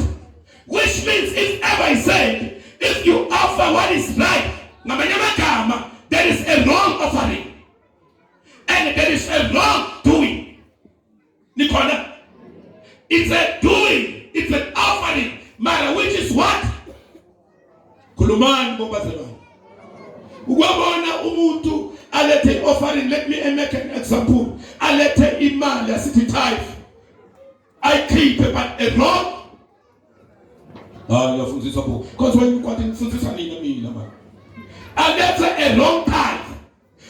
which means if ever he said if you offer what is right ngamanye amagama there is a wrong offering and there is a wrong doing. Nikhona, it's a doing, it's an offering matter, which is what khulumani bobazalwane ukwabona umuntu alethe offering. Let me make an example. Alethe imali asithi tithe I keep it but a wrong ngiyafundiswa bo because when you kwathi ngifundisa mina manje alethe a wrong tithe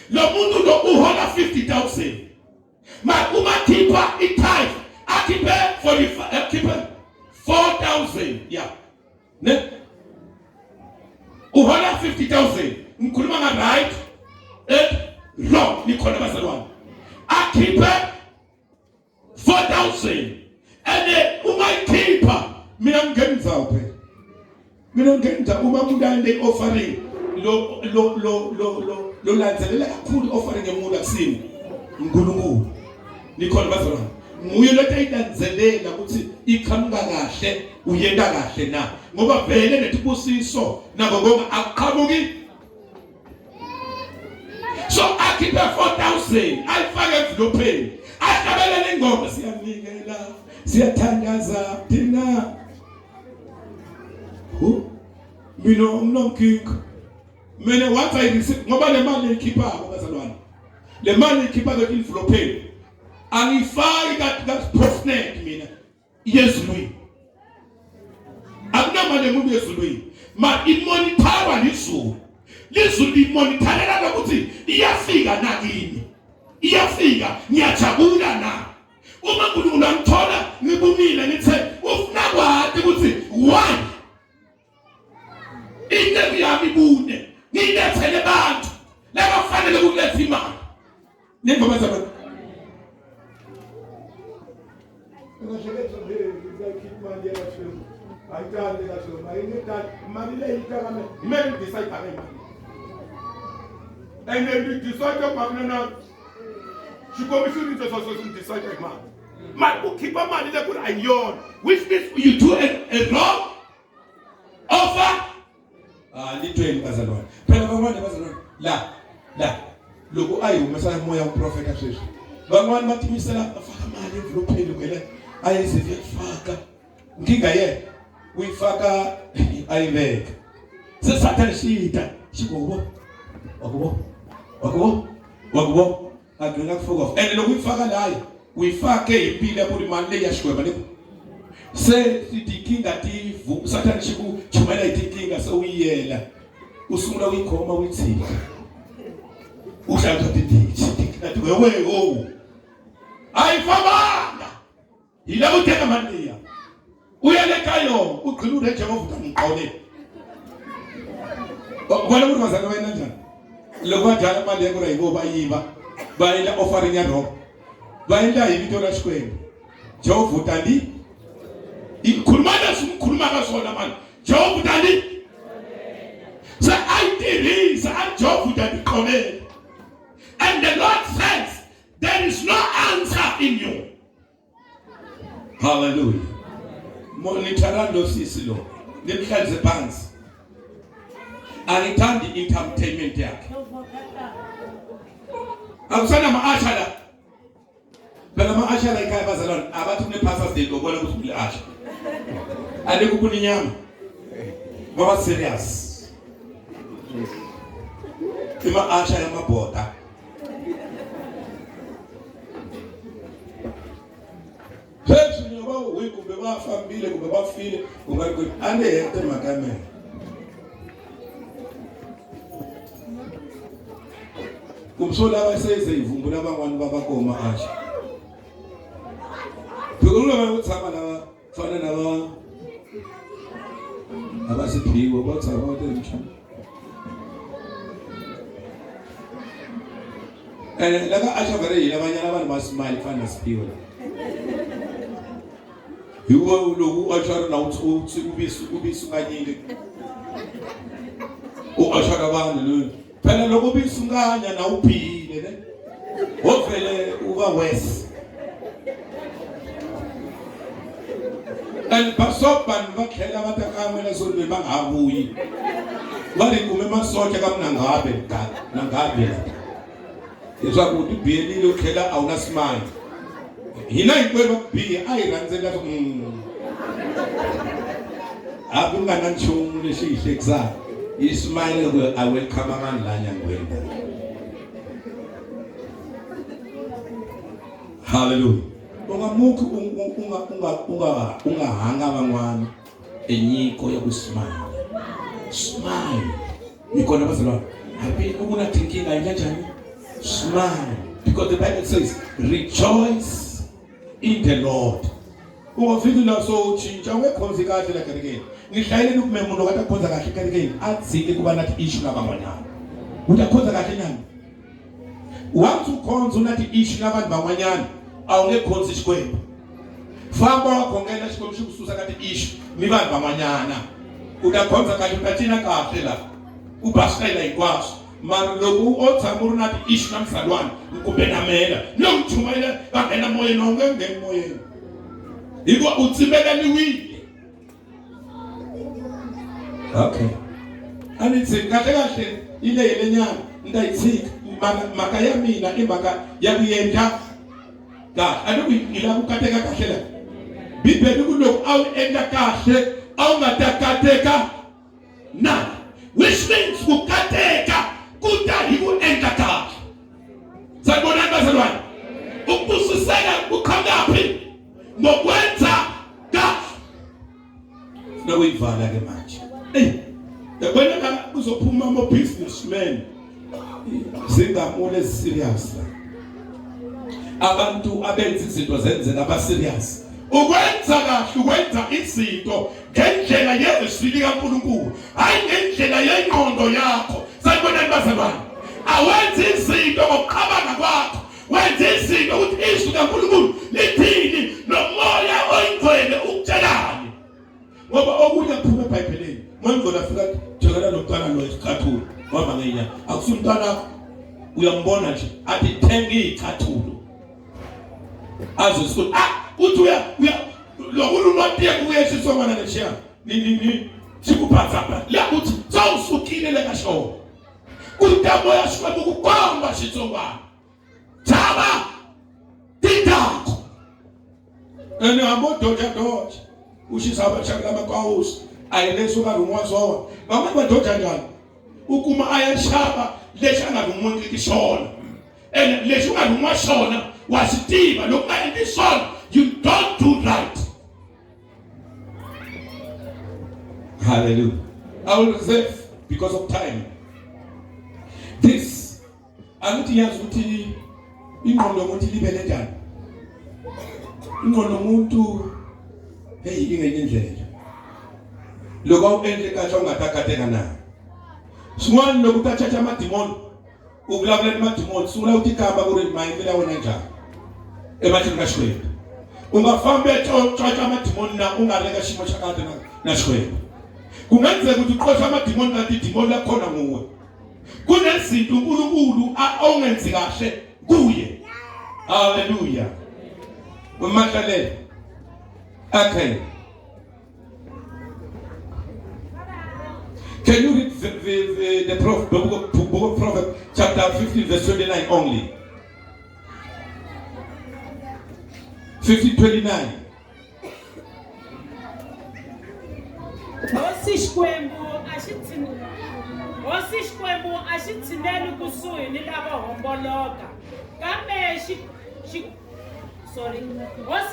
lo muntu lo uhola 50,000 ma uma khipha i-tithe akhiphe 45 akhiphe 4,000 yeah ne uhola 50,000 ngikhuluma nga right wrong nikhona bazalwane akhiphe 4,000 and uma ikhipha mina ngenzawo phela mina ngenza uma umuntu ande offering lo landzelela kakhulu offering emuntu akusini uNkulunkulu nikhona bazalwane nguye lo tayilandzelela ukuthi iqhamuka kahle uyenda kahle na ngoba vele nethibusiso nabo konke akuqhamuki so akhiphe 4,000 ayifake envelopeni ahlabelele ingoma siyanikela siyathandaza thina mina umnomkinga mina once I receive ngoba le mali ikhipha abazalwane le mali ikhipha ke envelopeni angifaki that prophet mina yezulwini akunamali emuntu yezulwini ma imonitorwa lizulu limonithalela ukuthi iyafika nakini iyafika ngiyajabula na uma uNkulunkulu angithola ngibumile ngithe ufuna kwathi ukuthi why into yami ibune ngilethele abantu labafanele ukuletha imali nengoma zabantu and then you decide to she commissioned the association decide man who keep a man in the good iron, which means you do a wrong offer litweni bazalwane phela bangwane bazalwane la lokho ayumisa moya uprofeta sheshe bangwane bathimisela afaka imali envelopeni kwele ayezivya kufaka nginga ye uyifaka ayibeka sesathana shita shikobo wakubo agcina kufoka and lokuyifaka layo uyifake impilo yabuthi imali le yashweba le se sidikinga tivu sathana shiku chumela itinkinga sewuyela usungula uyikhoma uyithika uhlala tithi wewe oh ayifabanga ila uthenga manje uyelekayo ugcina ureje ngovuka ngiqole kwala ukuthi bazana wena njani lokwadala imali yakho rayibo bayiba bayila offering ya rock bayila yibito la xikwembu Jovu tandi ikhulumana simkhuluma kasona manje Jovu tandi sa ayidiriza Jovu tandi qomela and the Lord says there is no answer in you. Hallelujah. Monitorando sisi lo nimhlalise phansi angithandi entertainment yakhe akusana ma-asha la phela ma-asha la ekhaya bazalwane abathi kune-pastors day lokubona ukuthi kule asha aleke ukuna inyama ngoba serious ima-asha yamabhoda phezulu nyoba kumbe bafambile kumbe bafile kungakwini anehete makamela kumsola abaseze ivumbula abangwani babakoma asha phekuluka bayothama laba fana naba abasiphiwe bathaba bathi emshana laka asha vare yila abanyana abantu basimali fana siphiwe yiwo loku ashara na uthi ubisi kanyile ashara abantu lo phela lokho bisunganya na uphile ne ovele uba west and basoban bakhela batakamela sonto bangabuyi bari kume masocha kamnangabe nangabe izwa kuti biyelile ukhela awuna smile hina ikwelo biya ayirandzela abungana nchumu leshihle kusa ismile ku I welcome man la nyangwena. Hallelujah. Ungamuki ungahanga abancane enyiko yokusmile. Smile. Ikona bazalwane. Happy ukunathinkinga kanjani? Smile. Because the Bible says rejoice in the Lord. Ungafika la so uchinja wekhonza kahle la kerekeni. Ngihlayele ukume umuntu okade akhonza kahle kerekeni atsike kuba nathi issue nabangwanyana. Utakhonza kahle nyani? Once ukhonza unathi issue nabantu bangwanyana awungekhonza isikwembu. Famba wakhongela isikwembu sikususa kathi issue nibantu bangwanyana. Utakhonza kahle utathina kahle la. Ubasela ikwaso. Mara loku otsamuru nathi issue namsalwane ukubenamela. Nomthumayela bangena moyeni ongengena moyeni. Iko utsibeka liwile. Okay. Anithi kahle ile yelenyana ndayithika makaya mina imaka yakuyenda kahle anokuyila ukateka kahle la. Bibeli kuloko awu enda kahle awungatakateka na. Which means ukateka kudali kuenda kahle. Sabona bazalwane. Ukubusiseka kukhangaphi? Ngokwenza kahle. Nokuyivala ke manje. Yabona kuzophuma ama businessmen. Zingamole serious la. Abantu abenza izinto zenzeka aba serious. Ukwenza kahle ukwenza izinto ngendlela yezwi likaNkulunkulu, hayi ngendlela yengqondo yakho. Sayibona bazalwane. Awenza izinto ngokuqhabanga kwakho. Wenza izinto ukuthi izwi likaNkulunkulu lithini nomoya oyingcwele ukutshelani. Ngoba okunye kuphuma eBhayibhelini. Manje lafika jekela nomntwana lo esikhathulo. Ngoba ngenya akusumntwana uyambona nje athi thenga izikhathulo. Azosikuthi uthi uya lokulunodiye kuyesisomana leshiya. Ni sikuphatha apha. La uthi sawusukile le kasho. Kutamo yashwa ukukwamba sitsongwana. Taba tidako. Ene amodoja doja. Ushisaba chakla makausi. Ayilesuka lumwazowa. Bamwe badoja njani? Ukuma ayashaba leshanga lumuntu kishona. Ene leshuka lumwashona wasitiva lokungayenti isona. You don't do right. Hallelujah. I will reserve because of time. This angithi yazi ukuthi ingqondo yomuntu libele njani. Ingqondo yomuntu hey ingenye indlela. Lokho endle kahle ungatakateka nayo. Swani lokuthatha amadimoni ukulawula amadimoni sula uthi kamba kuri mayimela wena njani. Emathini kaShwebo. Ungafamba etshotshwa amadimoni na ungareka shimo shakade na Shwebo. Kungenzeka ukuthi uqosha amadimoni kanti idimoni lakhona nguwe. Kunezinto uNkulunkulu ongenzi kahle kuye. Hallelujah. Umahlale. Okay. Can you read the book of Proverbs chapter 15 verse 29 only? 15:29. Xikwembu a xi tshineli kusuhi ni lava homboloka kambe Hosi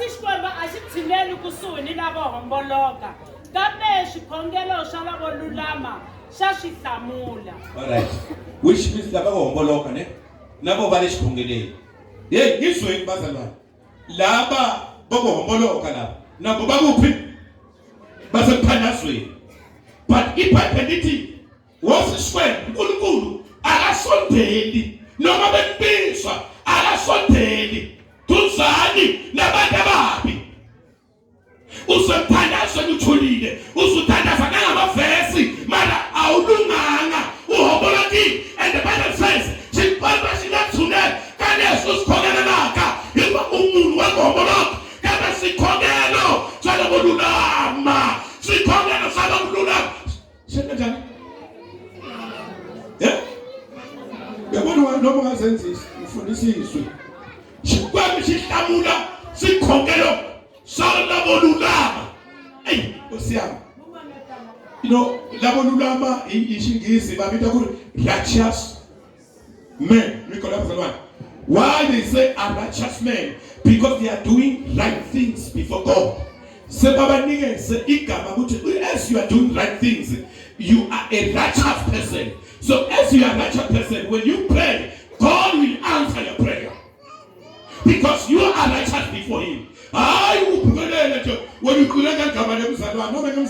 Xikwembu a xi tshineli kusuhi ni lava homboloka kambe xikhongelo xa lavo lulama xa swi hlamula. Alright. Which means lava homboloka ne nabo va le xikhongeleni. Hey, ngizweni bazalwane. Laba boko homboloka laba nabo bakuphi? Basemphanyazweni. But iBhayibheli lithi wosishwele uNkulunkulu akasondeli noma bembizwa akasondeli duzani nabantu ababi. Usemphandazweni uthulile usuthandaza ngamavesi mara awulunganga uhobolokile and the salabolulama sikhongelo salabolulama senjani yabona noma ngazenzisa ufundisiswe sikwami sihlamula sikhongelo salabolulama osiyama labolulama ishingisi babita ku righteous men. Why they say a righteous man? Because they are doing right things before God. As you are doing right things, you are a righteous person. So as you are a righteous person, when you pray, God will answer your prayer. Because you are righteous before Him. When you couldn't get covered, I'm not going to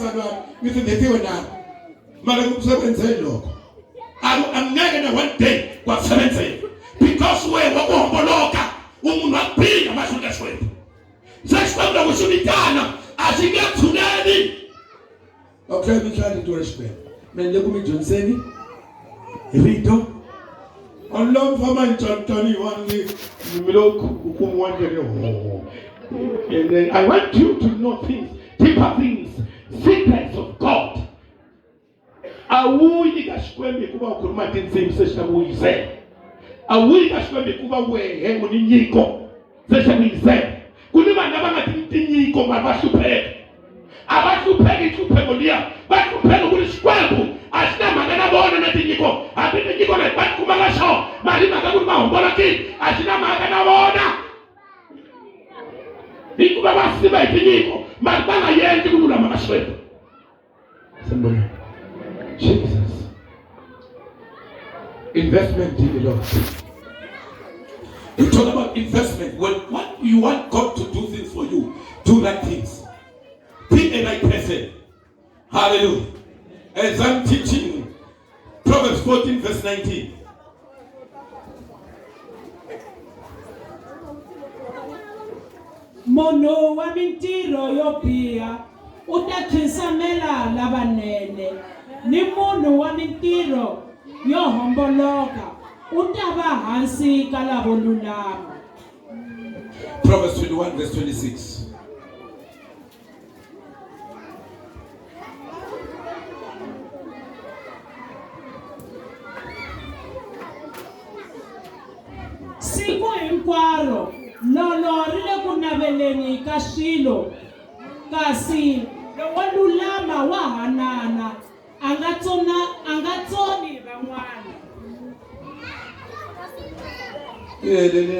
one day what 70 because we were Boloka, who not be a master sweep. Such that we should be done as he gets to daddy. Okay, we try to do respect. Men, look at me, Johnson. Rito. On long for my Tony, one look, and then I want you to know things, deeper things, secrets of God. Awuyi kashkwembe kuba ukhuluma insimbi seshabuyize awuyi kashkwembe kuba wehe uninyiko seshabuyize kulibana abangathi inyiko mabahlupheke ihlupheko liya bahlupheka kulishkwembu asinamanga nabona nathi inyiko aphinda inyiko le bathi kumakasho mali makakuthi bahombola kini asinamanga nabona ikuba basiba inyiko mali bangayenzi kululama kashwembu sembona Jesus. Investment in the Lord. You talk about investment. When what you want God to do things for you, do right things. Be a right person. Hallelujah. As I'm teaching Proverbs 14 verse 19. Mono wa mintiro yo biha utakhisamela labanene. Ni munhu wa mintiro yo homboloka utava hansi ka lavo lulama. Proverbs 21 verse 26. Siku hinkwaro lolo ri le ku naveleni ka swilo kasi lowo lulama wa hanana angatsoni van'wana.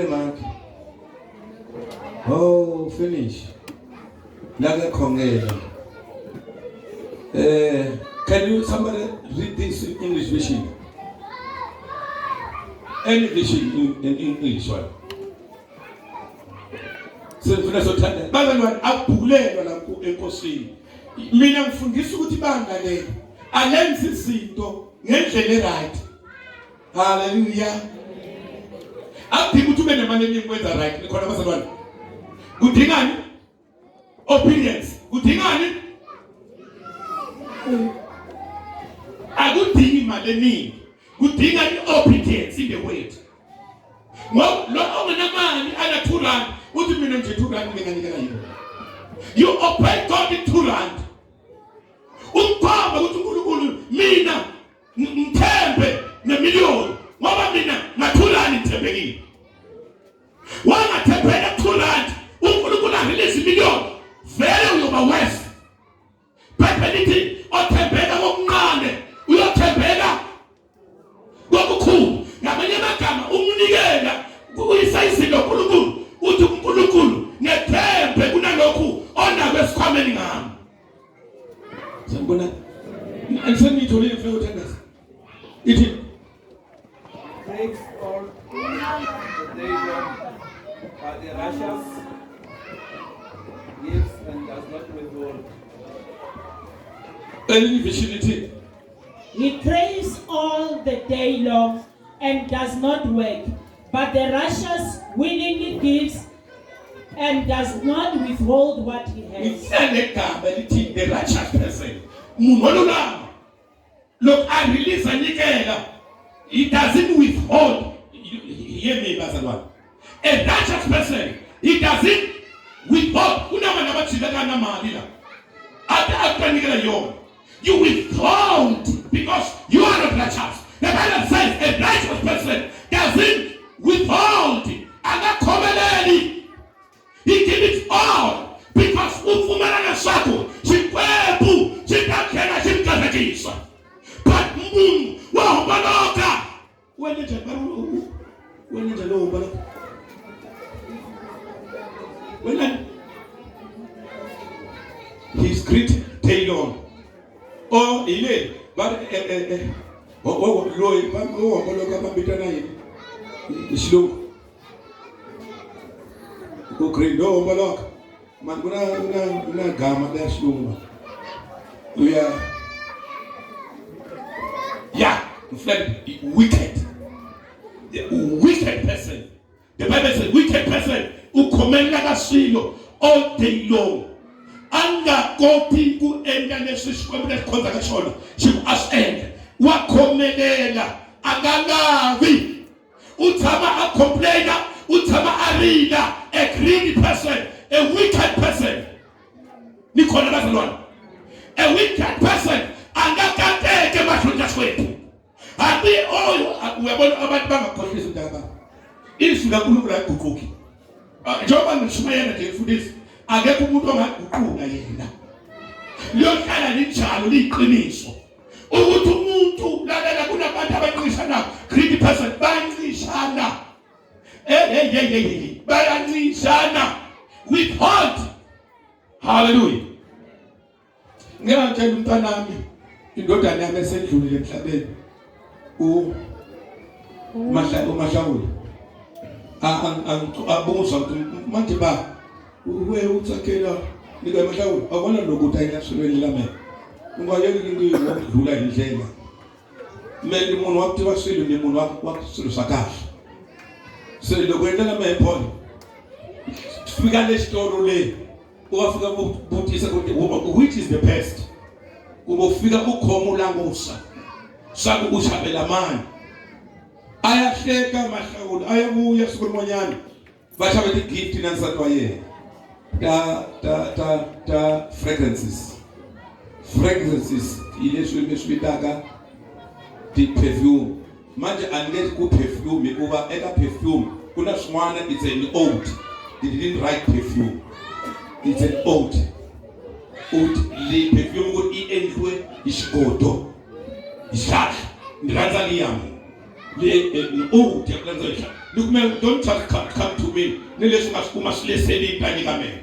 Man. Oh, finish. Laga Kongela. Can you somebody read this in English version? Any version in English one. Sifuna sothanda. Bazalwane abhulelwa la enkosini. Mina ngifundisa ukuthi banga le alenzi izinto ngendlela right. Hallelujah. Akudinga ukuthi ube nemali enikwenza right nikhona bazalwane. Kudingani? Obedience. Kudingani? Akudingi imali eningi. Kudinga obedience in the word. Lo ongenamali ana 2 rand uthi mina nje 2 rand nginganikela yini. You obey God in 2 rand. Umkhamba ukuthi uNkulunkulu mina ngithembe nemiliyoni ngoba mina nga2 rand ngithembekile. Wangathembela 2 rand uNkulunkulu arelease imiliyoni vele uyoba west. Bepelithi othembeka kokuncane uyothembeka kokukhulu. Ngamanye amagama umnikela kuyisa izinto uNkulunkulu uthi uNkulunkulu ngethembe kunalokhu onako esikhwameni ngami. Sambona ansemi thole mfowethu thandasa ithi breaks all the day long, but the righteous gives and does not withhold. Any vicinity. He prays all the day long and does not work, but the righteous willingly gives and does not withhold what he has. The righteous person. Look, I release a nikela. He doesn't withhold. Hear me, Bazalwan. A righteous person, he doesn't withhold. Kunamanye abajika kanamali la. Akanikela yona. You withhold because you are not righteous. The Bible says a righteous person doesn't withhold. Akakhomeleli. He gives it all because uvumelana sakho sikwebu sitakhela simkazekisa. But Mungu wahobaloka. Wena nje lo hobaloka. He's great day on. Oh, ile but loyi wahobaloka bambitana yini. Isilungu. Go great no hobaloka. Man kuna gama la silungu. Yeah, wicked. The wicked person. The Bible says wicked person who komela kasilo all day long. Anga kopi ku enda nesisikwemele konza kashona. Shibu asend. Wakomelela agalavi. Utama a complainer, utama a reader, a greedy person, a wicked person. Nicola Basalon. A wicked person angakateke mashunja swetu. Ati we about banga konflict ndaba. Isinga kulukula kukuki. Joba ngishumayena nje mfundisi. Akekho umuntu ongaguqula yena. Liyohlala linjalo liqiniso. Ukuthi umuntu lalela kunabantu abancishana greedy person bancishana. Bayancishana. Withhold. Hallelujah. Ngiyatshela umntanami indodana yami esendlulile emhlabeni uMahlawuli abuzwa ukuthi manje ba utsakhela nika Mahlawuli akona lokuthi ayinasolweni lami ungayeki ngidlula indlela mele umuntu wakuthiwa silo nemuntu wakusilo sakahle selokwendela mepho fika le story le uwafika ubutisa ukuthi which is the best ubufika ukhomula ngosa sabe ushabela manje ayahleka Mahlawuli ayabuya sikhulumanyana bashabela igift nansatwa yena ta fragrances ile swibitaka di perfume manje angeke ku perfume kuba eka perfume kuna swin'wana it's an oud. They didn't write perfume. It's an oud. Le perfume go iendwe isigodo ishash ndiranza liyami le oud yaklanza look don't come to me neleso ngasikuma sileseli intani kamene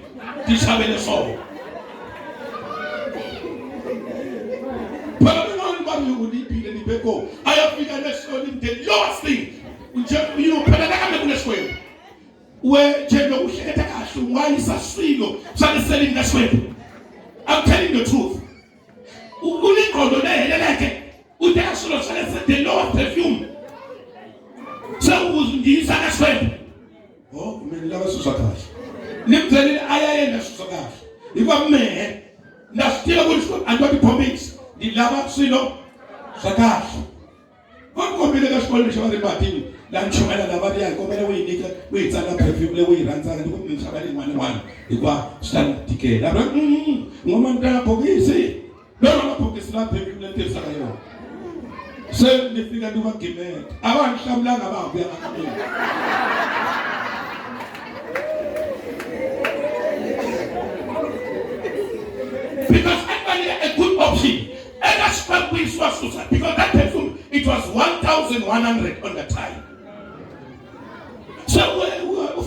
tishabele so Beko, I have been the lowest thing. You know, Panaka Kunesway. Where General Shetash, why is a swing? Started selling the swing. I'm telling the truth. Uli Kodone, Udash, the lowest perfume. So who's these are swing? Oh, Milava Susakash. Literally, I am a Susakash. If I'm man, now still and what it permits. The lava silo. Sakash. What combination of college or the party? Lanchumana, Navadia, Combina, we need a wait and perfume, we ran and somebody 1. It was stand decay. Woman, Pogisi. No, Pogis not perfume and Sakayo. So, if you can do what give me, I want some land about the because I a good option. And that's what we saw because that perfume, it was 1,100 on the time. So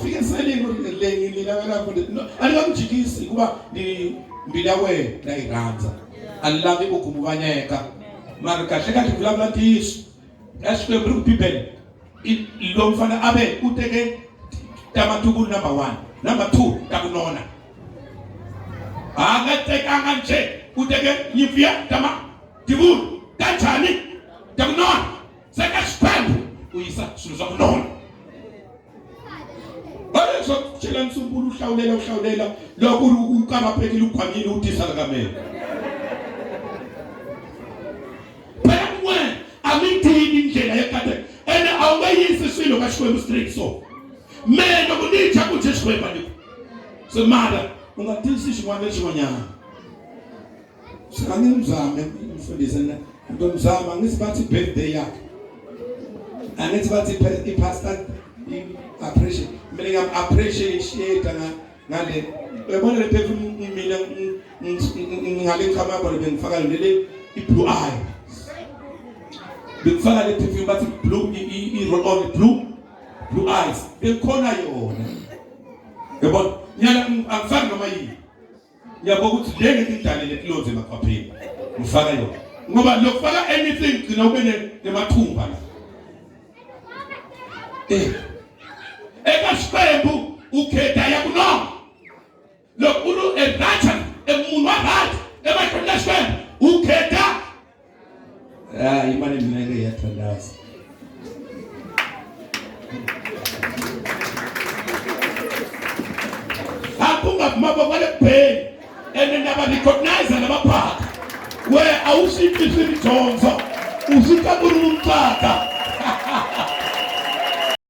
we can say I love Chikis, the Bidawe, like Ranza, and love it Kumuvanyaka, Marca, Shaka, that's the group people. It long for the Abe, Utege, Tamatubu number 1, number 2, Tabunona. I take Anganche, Utege, Nivia, Tama. Tibul, Tachani, Tabnon, second spam, who is a Susan. I saw Chilan Suburu Shaudela, Loguru, Ukama Peki, Kwaminu, Tisagame. But when I mean, Tingin, and our way is the seal of a swim street so. Men of the nature would just swim on you. So mara ungathisi xin'wana lexin'wanyana angimzame umfundisi na ntomzama ngisibathi birthday yakhe angithi bathi i-pastor appreciate mina ngam-appreciate ngale uyabona le perfume mina ngale ngikhama yakho bengifaka lele i-blue eye bengifaka le perfume bathi blue i-roll on blue eyes bekhona yona yabona nyana angifaki noma yini ngiyabona ukuthi le ngidalele clothes emakhwapheni ngifaka yona ngoba lokufaka anything gcina ube nemathumba la eka siqembu ukhetha yakunoma lokulu eratha emuntu warathi ebaqonda siqembu ukhetha imali mina ke yathandaza akunga mabo wale pay ene naba recognize nabaphatha we awusiphisi lidonzo usika kurumtaka